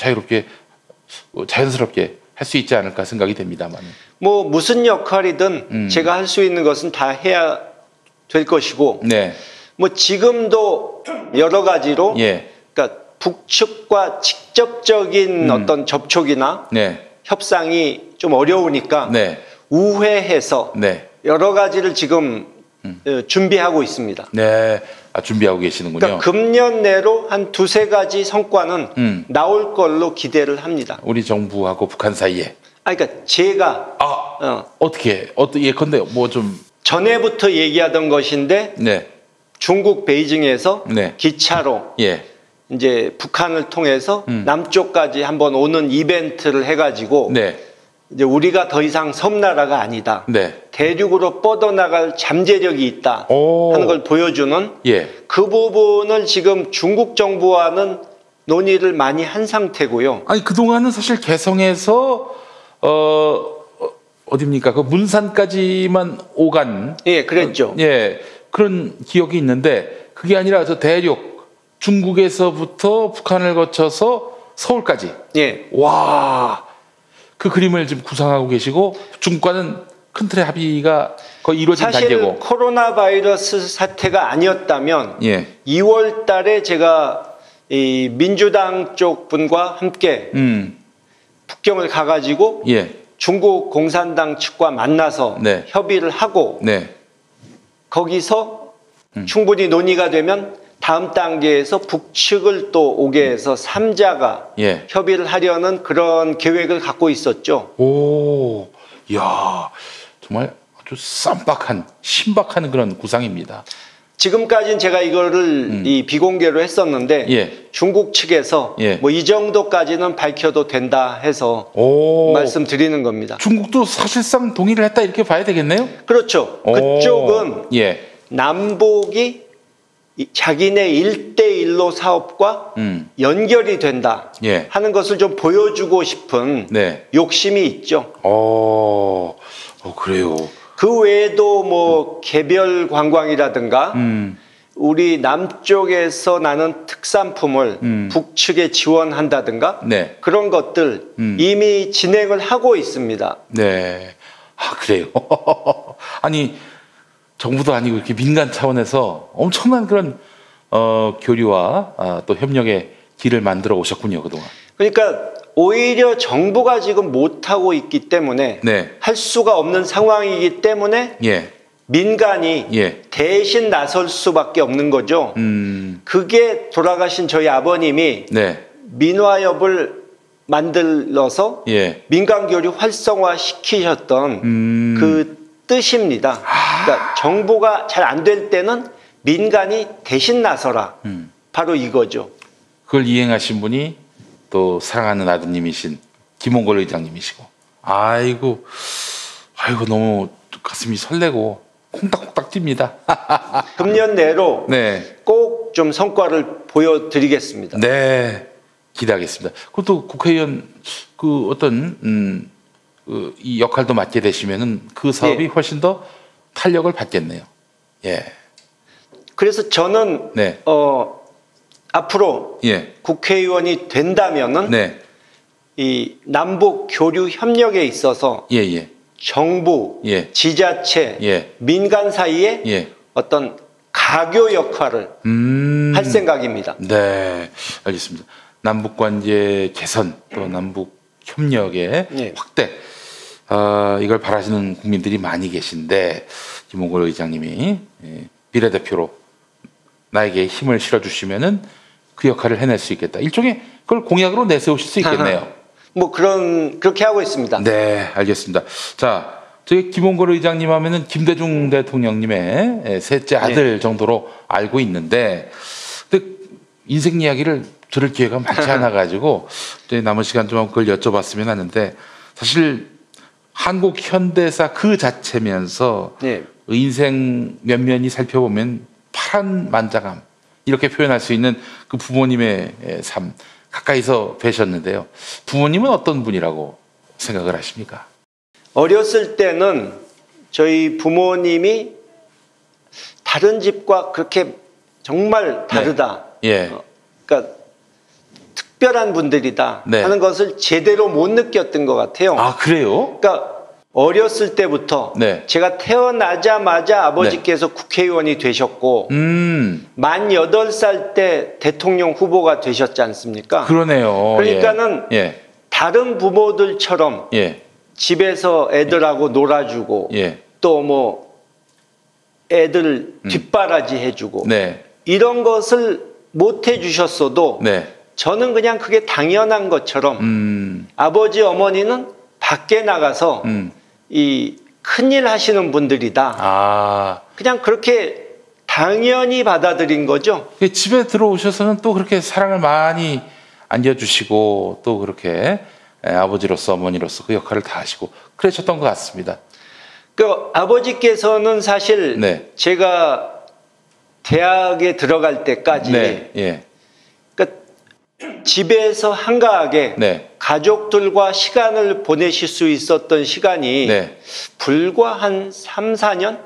자연스럽게 할 수 있지 않을까 생각이 됩니다만. 무슨 역할이든 제가 할 수 있는 것은 다 해야 될 것이고. 네. 뭐 지금도 여러 가지로 예. 그러니까 북측과 직접적인 어떤 접촉이나 네. 협상이 좀 어려우니까 네. 우회해서 네. 여러 가지를 지금 준비하고 있습니다. 네. 아, 준비하고 계시는군요. 그러니까 금년 내로 한 두세 가지 성과는 나올 걸로 기대를 합니다. 우리 정부하고 북한 사이에. 그러니까 제가 어떻게 예컨대 뭐 좀 전에부터 얘기하던 것인데 네. 중국 베이징에서 네. 기차로 예. 이제 북한을 통해서 남쪽까지 한번 오는 이벤트를 해가지고 네. 이제 우리가 더 이상 섬나라가 아니다. 네. 대륙으로 뻗어나갈 잠재력이 있다 하는 걸 보여주는 예. 그 부분을 지금 중국 정부와는 논의를 많이 한 상태고요. 아니 그동안은 사실 개성에서 어디입니까? 그 문산까지만 오간 예, 그랬죠. 예. 그런 기억이 있는데 그게 아니라 저 대륙 중국에서부터 북한을 거쳐서 서울까지. 예. 와. 그 그림을 지금 구상하고 계시고 중국과는 큰 틀의 합의가 거의 이루어진 사실 단계고. 코로나 바이러스 사태가 아니었다면 예. 2월 달에 제가 이 민주당 쪽 분과 함께 북경을 가가지고 예. 중국 공산당 측과 만나서 네. 협의를 하고 네. 거기서 충분히 논의가 되면 다음 단계에서 북측을 또 오게 해서 3자가 예. 협의를 하려는 그런 계획을 갖고 있었죠. 오, 야, 정말 아주 쌈박한, 신박한 그런 구상입니다. 지금까지는 제가 이거를 이 비공개로 했었는데 예. 중국 측에서 예. 뭐 이 정도까지는 밝혀도 된다 해서 말씀드리는 겁니다. 중국도 사실상 동의를 했다 이렇게 봐야 되겠네요? 그렇죠. 그쪽은 예. 남북이 자기네 1대1로 사업과 연결이 된다 예. 하는 것을 좀 보여주고 싶은 네. 욕심이 있죠. 그래요. 그 외에도 뭐 개별 관광이라든가 우리 남쪽에서 나는 특산품을 북측에 지원한다든가 네. 그런 것들 이미 진행을 하고 있습니다. 네. 아, 그래요. 아니 정부도 아니고 이렇게 민간 차원에서 엄청난 그런 교류와 또 협력의 길을 만들어 오셨군요, 그동안. 그러니까 오히려 정부가 지금 못하고 있기 때문에 네. 할 수가 없는 상황이기 때문에 예. 민간이 예. 대신 나설 수밖에 없는 거죠. 그게 돌아가신 저희 아버님이 네. 민화협을 만들어서 예. 민간교류 활성화 시키셨던 그 뜻입니다. 그러니까 정부가 잘 안 될 때는 민간이 대신 나서라. 바로 이거죠. 그걸 이행하신 분이 또 사랑하는 아드님이신 김홍걸 의장님이시고. 아이고 너무 가슴이 설레고 콩닥콩닥 뜁니다. 금년 내로 네. 꼭 좀 성과를 보여드리겠습니다. 네. 기대하겠습니다. 그것도 국회의원 그 어떤 이 역할도 맡게 되시면은 그 사업이 훨씬 더 탄력을 받겠네요. 예. 그래서 저는 네. 앞으로 예. 국회의원이 된다면은 네. 이 남북 교류 협력에 있어서 예. 정부, 예. 지자체, 예. 민간 사이에 예. 어떤 가교 역할을 할 생각입니다. 네, 알겠습니다. 남북 관계 개선 또 남북 협력의 확대 이걸 바라시는 국민들이 많이 계신데 김홍걸 의장님이 비례대표로 나에게 힘을 실어주시면은 그 역할을 해낼 수 있겠다. 일종의 그걸 공약으로 내세우실 수 있겠네요. 뭐 그렇게 하고 있습니다. 네, 알겠습니다. 자, 저희 김홍걸 의장님 하면은 김대중 대통령님의 셋째 아들 정도로 알고 있는데, 근데 인생 이야기를 들을 기회가 많지 않아 가지고 남은 시간 좀 그걸 여쭤봤으면 하는데, 사실 한국 현대사 그 자체면서 인생 면면이 살펴보면 파란만장함 이렇게 표현할 수 있는 그 부모님의 삶 가까이서 뵈셨는데요. 부모님은 어떤 분이라고 생각을 하십니까? 어렸을 때는 저희 부모님이 다른 집과 그렇게 정말 다르다. 그러니까 특별한 분들이다 하는 것을 제대로 못 느꼈던 것 같아요. 아, 그래요? 그러니까 어렸을 때부터 네. 제가 태어나자마자 아버지께서 네. 국회의원이 되셨고 만 8살 때 대통령 후보가 되셨지 않습니까? 그러네요. 그러니까는 예. 다른 부모들처럼 예. 집에서 애들하고 놀아주고 예. 또 뭐 애들 뒷바라지 해주고 네. 이런 것을 못 해주셨어도 네. 저는 그냥 그게 당연한 것처럼 아버지 어머니는 밖에 나가서 이 큰일 하시는 분들이다. 아. 그냥 그렇게 당연히 받아들인 거죠. 집에 들어오셔서는 또 그렇게 사랑을 많이 안겨주시고 또 그렇게 아버지로서 어머니로서 그 역할을 다 하시고 그러셨던 것 같습니다. 그 아버지께서는 사실 네. 제가 대학에 들어갈 때까지 네. 예. 그러니까 집에서 한가하게 네. 가족들과 시간을 보내실 수 있었던 시간이 네. 불과 한 3, 4년?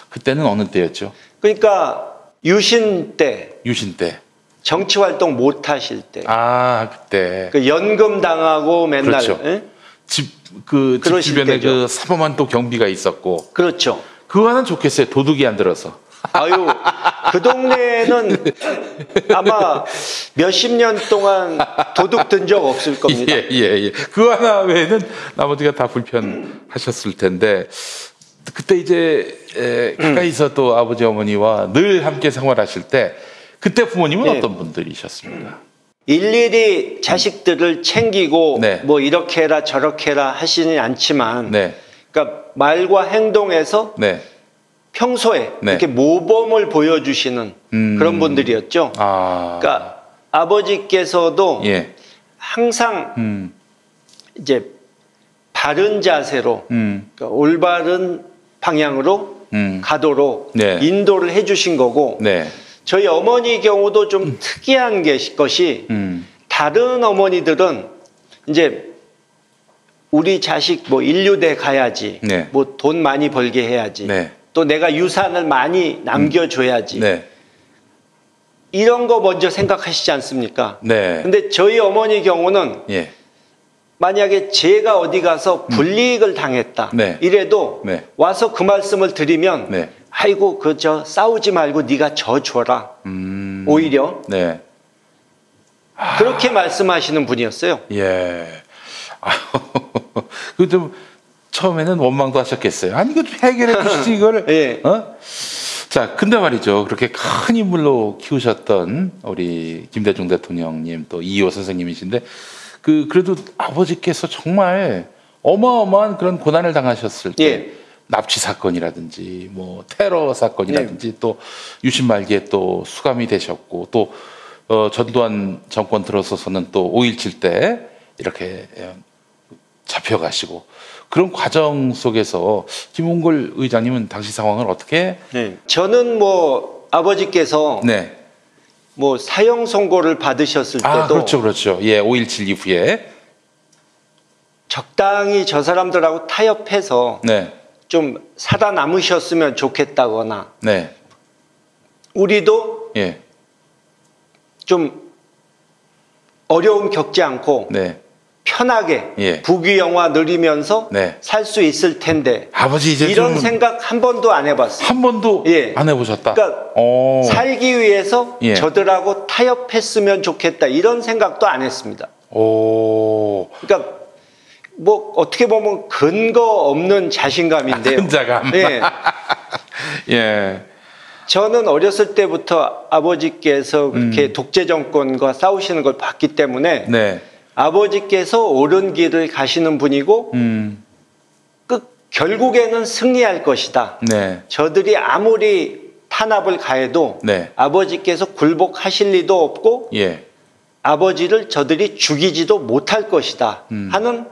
그때는 어느 때였죠? 그러니까 유신 때. 정치활동 못 하실 때. 아, 그때. 그 연금 당하고 맨날. 그렇죠. 집 주변에 때죠. 그 사범한 또 경비가 있었고. 그렇죠. 그거는 좋겠어요. 도둑이 안 들어서. 아유, 그 동네에는 아마 몇십 년 동안 도둑 든 적 없을 겁니다. 예. 그거 하나 외에는 나머지가 다 불편하셨을 텐데, 그때 이제 가까이서 또 아버지 어머니와 늘 함께 생활하실 때, 그때 부모님은 네. 어떤 분들이셨습니까? 일일이 자식들을 챙기고 네. 뭐 이렇게 해라 저렇게 해라 하시진 않지만, 네. 그러니까 말과 행동에서 네. 평소에 네. 이렇게 모범을 보여주시는 그런 분들이었죠. 그러니까 아버지께서도 예. 항상 이제 바른 자세로 그러니까 올바른 방향으로 가도록 네. 인도를 해주신 거고 네. 저희 어머니 경우도 좀 특이한 것이 다른 어머니들은 이제 우리 자식 뭐 인류대 가야지 네. 뭐 돈 많이 벌게 해야지 네. 또 내가 유산을 많이 남겨줘야지 네. 이런 거 먼저 생각하시지 않습니까? 네. 근데 저희 어머니 경우는 예. 만약에 제가 어디 가서 불이익을 당했다 네. 이래도 네. 와서 그 말씀을 드리면 네. 아이고 저 싸우지 말고 네가 저 줘라 오히려 네. 그렇게 말씀하시는 분이었어요. 예. 그 좀 처음에는 원망도 하셨겠어요. 아니 이거 해결해 주시지 이거를. 예. 자, 근데 말이죠. 그렇게 큰 인물로 키우셨던 우리 김대중 대통령님 또 이호 선생님이신데 그래도 아버지께서 정말 어마어마한 그런 고난을 당하셨을 때 예. 납치 사건이라든지 뭐 테러 사건이라든지 예. 또 유신 말기에 또 수감이 되셨고 또 전두환 정권 들어서서는 또 5.17 때 이렇게 잡혀가시고 그런 과정 속에서 김홍걸 의장님은 당시 상황을 어떻게? 네. 저는 뭐 아버지께서 네. 뭐 사형 선고를 받으셨을 때도 그렇죠. 예, 5.17 이후에 적당히 저 사람들하고 타협해서 네. 좀 살아남으셨으면 좋겠다거나 네. 우리도 예. 좀 어려움 겪지 않고 네. 편하게 예. 부귀영화 누리면서 네. 살 수 있을 텐데 아버지 이제 이런 생각 한 번도 안 해봤어요. 한 번도 예. 안 해보셨다? 그러니까 살기 위해서 예. 저들하고 타협했으면 좋겠다 이런 생각도 안 했습니다. 그러니까 뭐 어떻게 보면 근거 없는 자신감인데요. 근자감. 예. 예. 저는 어렸을 때부터 아버지께서 그렇게 독재 정권과 싸우시는 걸 봤기 때문에 네. 아버지께서 옳은 길을 가시는 분이고 결국에는 승리할 것이다. 네. 저들이 아무리 탄압을 가해도 네. 아버지께서 굴복하실 리도 없고 예. 아버지를 저들이 죽이지도 못할 것이다 하는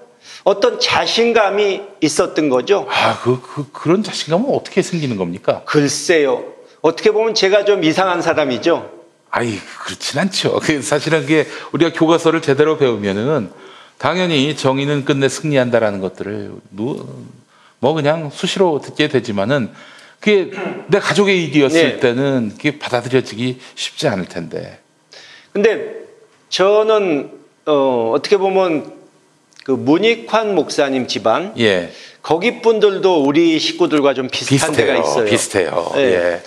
어떤 자신감이 있었던 거죠. 그런 자신감은 어떻게 생기는 겁니까? 글쎄요. 어떻게 보면 제가 좀 이상한 사람이죠. 그렇진 않죠. 사실은 그게 우리가 교과서를 제대로 배우면은 당연히 정의는 끝내 승리한다라는 것들을 뭐 그냥 수시로 듣게 되지만은 그게 내 가족의 일이었을 네. 때는 그게 받아들여지기 쉽지 않을 텐데. 근데 저는 어떻게 보면 그 문익환 목사님 집안. 예. 거기 분들도 우리 식구들과 좀 비슷한 데가 있어요. 비슷해요. 네. 예.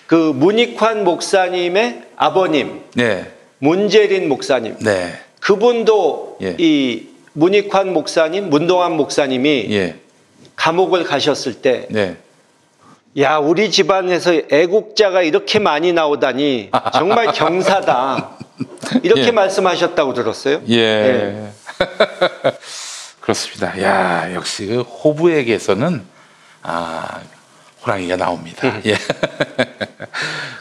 그 문익환 목사님의 아버님, 네. 문재린 목사님. 네. 그분도 예. 이 문익환 목사님, 문동환 목사님이 예. 감옥을 가셨을 때, 네. 야, 우리 집안에서 애국자가 이렇게 많이 나오다니 정말 경사다. 이렇게 예. 말씀하셨다고 들었어요. 예. 예. 그렇습니다. 야, 역시 그 호부에게서는 호랑이가 나옵니다. 예.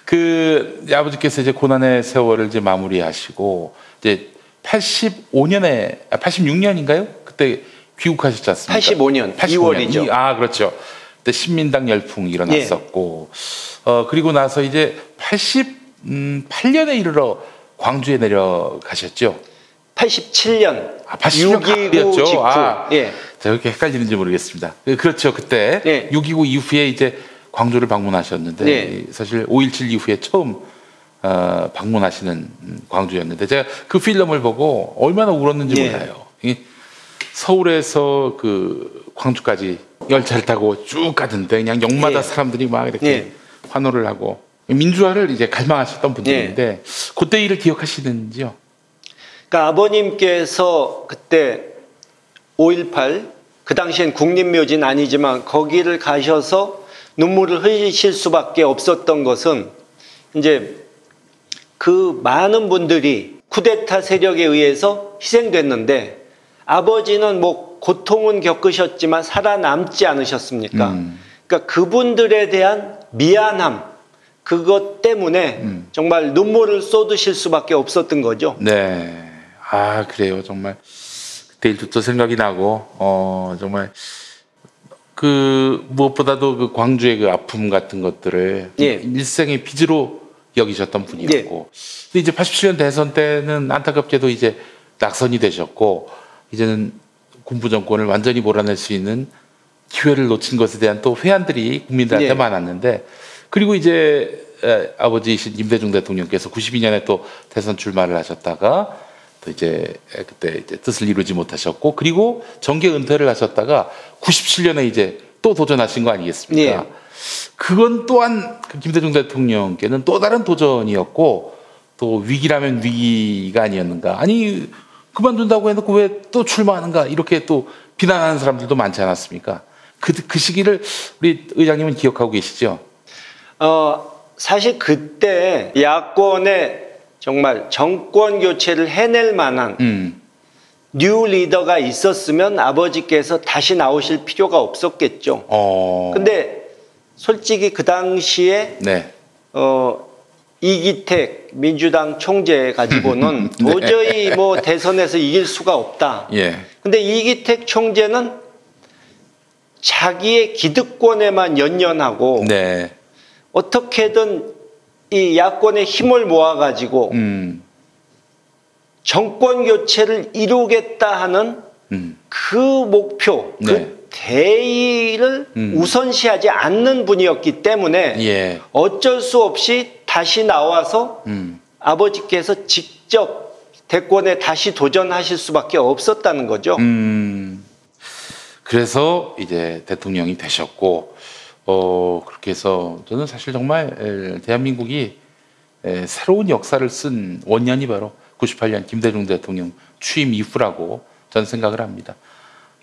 그 아버지께서 이제 고난의 세월을 이제 마무리하시고 이제 86년인가요? 그때 귀국하셨지 않습니까? 85년 2월이죠. 그렇죠. 그때 신민당 열풍이 일어났었고 그리고 나서 이제 88년에 이르러 광주에 내려가셨죠. 87년 6.29 직후. 예. 제가 그렇게 헷갈리는지 모르겠습니다. 그렇죠. 그때 예. 6.29 이후에 이제 광주를 방문하셨는데 예. 사실 5.17 이후에 처음 방문하시는 광주였는데 제가 그 필름을 보고 얼마나 울었는지 예. 몰라요. 서울에서 그 광주까지 열차를 타고 쭉 가던데 그냥 역마다 예. 사람들이 막 이렇게 예. 환호를 하고 민주화를 이제 갈망하셨던 분들인데 예. 그때 일을 기억하시는지요? 그러니까 아버님께서 그때 5.18 그 당시엔 국립묘지는 아니지만 거기를 가셔서 눈물을 흘리실 수밖에 없었던 것은 이제 그 많은 분들이 쿠데타 세력에 의해서 희생됐는데 아버지는 뭐 고통은 겪으셨지만 살아남지 않으셨습니까? 그러니까 그분들에 대한 미안함 그것 때문에 정말 눈물을 쏟으실 수밖에 없었던 거죠. 네. 그래요. 정말 그때 일도 또 생각이 나고 정말 그 무엇보다도 그 광주의 그 아픔 같은 것들을 예. 일생의 빚으로 여기셨던 분이었고 예. 근데 이제 87년 대선 때는 안타깝게도 이제 낙선이 되셨고 이제는 군부 정권을 완전히 몰아낼 수 있는 기회를 놓친 것에 대한 또 회한들이 국민들한테 예. 많았는데 그리고 이제 아버지이신 김대중 대통령께서 92년에 또 대선 출마를 하셨다가 또 이제 그때 이제 뜻을 이루지 못하셨고 그리고 정계 은퇴를 하셨다가 97년에 이제 또 도전하신 거 아니겠습니까? 예. 그건 또한 김대중 대통령께는 또 다른 도전이었고 또 위기라면 위기가 아니었는가? 아니 그만둔다고 해놓고 왜 또 출마하는가? 이렇게 또 비난하는 사람들도 많지 않았습니까? 그 시기를 우리 의장님은 기억하고 계시죠? 사실 그때 야권의 정말 정권 교체를 해낼 만한 뉴 리더가 있었으면 아버지께서 다시 나오실 필요가 없었겠죠. 근데 솔직히 그 당시에 네. 이기택 민주당 총재 가지고는 도저히 네. 뭐 대선에서 이길 수가 없다. 예. 근데 이기택 총재는 자기의 기득권에만 연연하고 네. 어떻게든 이 야권의 힘을 모아가지고 정권 교체를 이루겠다 하는 그 목표, 네. 그 대의를 우선시하지 않는 분이었기 때문에 예. 어쩔 수 없이 다시 나와서 아버지께서 직접 대권에 다시 도전하실 수밖에 없었다는 거죠. 그래서 이제 대통령이 되셨고 그렇게 해서 저는 사실 정말 대한민국이 새로운 역사를 쓴 원년이 바로 98년 김대중 대통령 취임 이후라고 저는 생각을 합니다.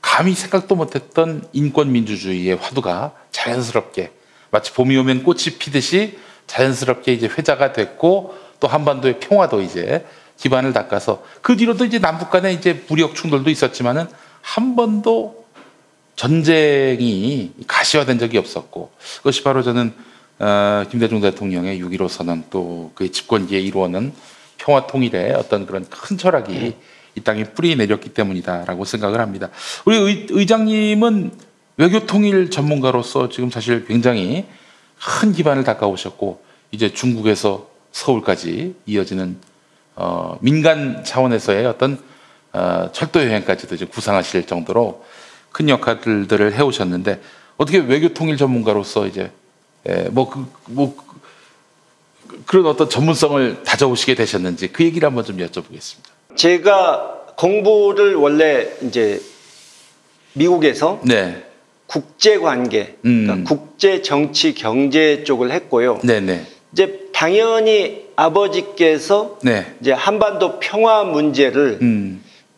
감히 생각도 못했던 인권민주주의의 화두가 자연스럽게 마치 봄이 오면 꽃이 피듯이 자연스럽게 이제 회자가 됐고 또 한반도의 평화도 이제 기반을 닦아서 그 뒤로도 이제 남북 간에 이제 무력 충돌도 있었지만은 한 번도 전쟁이 가시화된 적이 없었고 그것이 바로 저는 김대중 대통령의 6.15 선언 또 그의 집권기에 이루어낸 평화 통일의 어떤 그런 큰 철학이 이 땅에 뿌리 내렸기 때문이다라고 생각을 합니다. 우리 의장님은 외교통일 전문가로서 지금 사실 굉장히 큰 기반을 닦아오셨고 이제 중국에서 서울까지 이어지는 민간 차원에서의 어떤 철도 여행까지도 이제 구상하실 정도로 큰 역할들을 해오셨는데 어떻게 외교통일 전문가로서 이제 그런 어떤 전문성을 다져오시게 되셨는지 그 얘기를 한번 좀 여쭤보겠습니다. 제가 공부를 원래 이제 미국에서 네. 국제관계, 그러니까 국제 정치 경제 쪽을 했고요. 네네. 이제 당연히 아버지께서 네. 이제 한반도 평화 문제를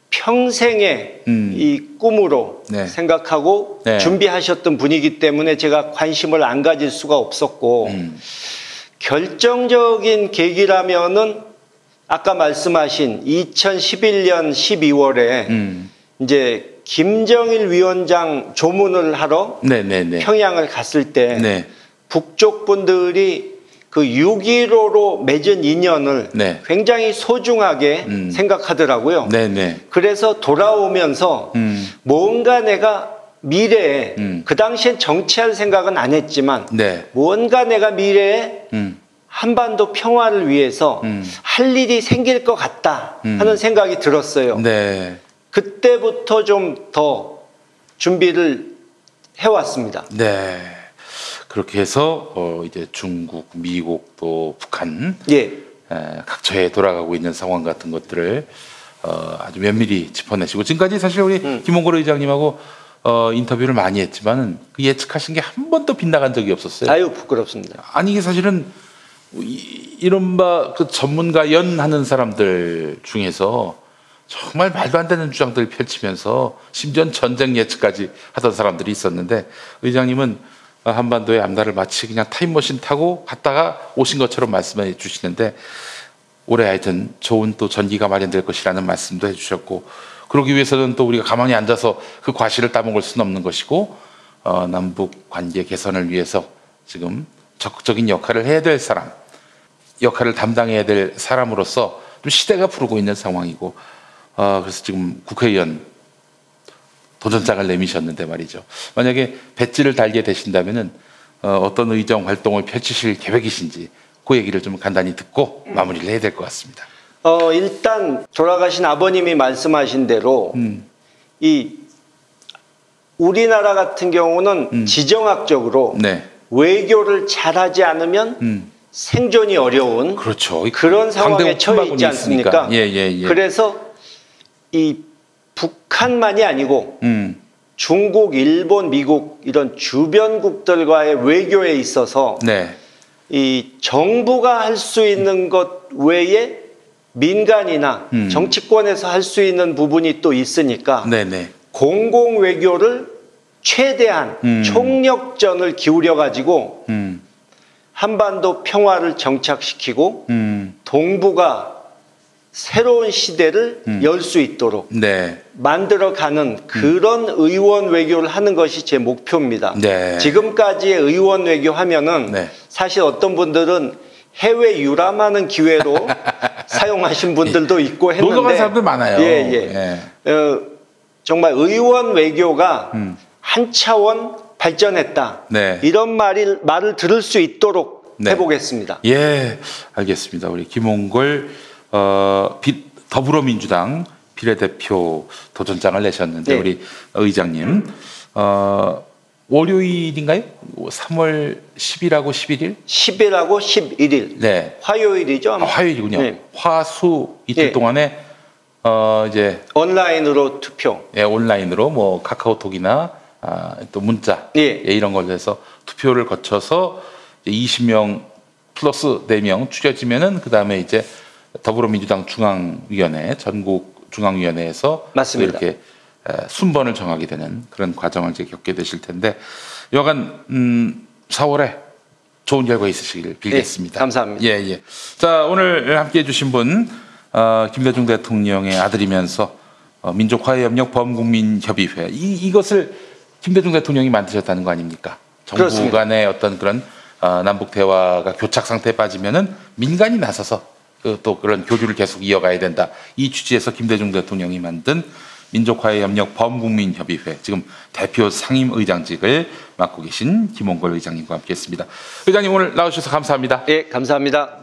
평생의 이 꿈으로 네. 생각하고 네. 준비하셨던 분이기 때문에 제가 관심을 안 가질 수가 없었고 결정적인 계기라면은 아까 말씀하신 2011년 12월에 이제 김정일 위원장 조문을 하러 네네네. 평양을 갔을 때 네. 북쪽 분들이 그 6.15로 맺은 인연을 네. 굉장히 소중하게 생각하더라고요. 네네. 그래서 돌아오면서 뭔가 내가 미래에 그 당시엔 정치할 생각은 안 했지만 네. 뭔가 내가 미래에 한반도 평화를 위해서 할 일이 생길 것 같다 하는 생각이 들었어요. 네. 그때부터 좀 더 준비를 해왔습니다. 네. 그렇게 해서 이제 중국, 미국 또 북한 예. 각처에 돌아가고 있는 상황 같은 것들을 아주 면밀히 짚어내시고 지금까지 사실 우리 김홍걸 의장님하고 인터뷰를 많이 했지만은 그 예측하신 게 한 번도 빗나간 적이 없었어요. 아유 부끄럽습니다. 아니 이게 사실은 이른바 그 전문가 연하는 사람들 중에서 정말 말도 안 되는 주장들을 펼치면서 심지어 전쟁 예측까지 하던 사람들이 있었는데 의장님은 한반도의 앞날을 마치 그냥 타임머신 타고 갔다가 오신 것처럼 말씀해 주시는데 올해 하여튼 좋은 또 전기가 마련될 것이라는 말씀도 해주셨고 그러기 위해서는 또 우리가 가만히 앉아서 그 과실을 따먹을 수는 없는 것이고 남북 관계 개선을 위해서 지금 적극적인 역할을 해야 될 사람, 역할을 담당해야 될 사람으로서 좀 시대가 부르고 있는 상황이고 그래서 지금 국회의원 도전장을 내미셨는데 말이죠. 만약에 배지를 달게 되신다면은 어떤 의정 활동을 펼치실 계획이신지 그 얘기를 좀 간단히 듣고 마무리를 해야 될 것 같습니다. 일단 돌아가신 아버님이 말씀하신 대로 이 우리나라 같은 경우는 지정학적으로 네. 외교를 잘하지 않으면 생존이 어려운 그렇죠. 그런 상황에 처해 있지 않습니까? 예. 그래서 이 북한만이 아니고 중국, 일본, 미국 이런 주변국들과의 외교에 있어서 네. 이 정부가 할 수 있는 것 외에 민간이나 정치권에서 할 수 있는 부분이 또 있으니까 네네. 공공 외교를 최대한 총력전을 기울여 가지고 한반도 평화를 정착시키고 동북아 새로운 시대를 열 수 있도록 네. 만들어가는 그런 의원 외교를 하는 것이 제 목표입니다. 네. 지금까지의 의원 외교 하면은 네. 사실 어떤 분들은 해외 유람하는 기회로 사용하신 분들도 있고 했는데 놀러 간 사람들 많아요. 예. 정말 의원 외교가 한 차원 발전했다. 네. 이런 말을 들을 수 있도록 네. 해보겠습니다. 예, 알겠습니다. 우리 김홍걸 더불어민주당 비례대표 도전장을 내셨는데 네. 우리 의장님 월요일인가요? 3월 10일하고 11일? 10일하고 11일. 네. 화요일이죠. 아마. 화요일이군요. 네. 화수 이틀 네. 동안에 이제 온라인으로 투표. 예, 온라인으로 뭐 카카오톡이나 또 문자 예. 이런 걸로 해서 투표를 거쳐서 20명 플러스 4명 추려지면은 그 다음에 이제 더불어민주당 중앙위원회 전국 중앙위원회에서 맞습니다. 이렇게 순번을 정하게 되는 그런 과정을 이제 겪게 되실 텐데 여간 4월에 좋은 결과 있으시길 빌겠습니다. 네, 감사합니다. 예. 자 오늘 함께해 주신 분 김대중 대통령의 아들이면서 민족화해협력 범국민협의회 이것을 김대중 대통령이 만드셨다는 거 아닙니까? 정부 그렇습니다. 간의 어떤 그런 남북 대화가 교착 상태에 빠지면은 민간이 나서서 또 그런 교류를 계속 이어가야 된다. 이 취지에서 김대중 대통령이 만든 민족화해협력 범국민협의회 지금 대표 상임의장직을 맡고 계신 김홍걸 의장님과 함께했습니다. 의장님 오늘 나와주셔서 감사합니다. 예, 감사합니다.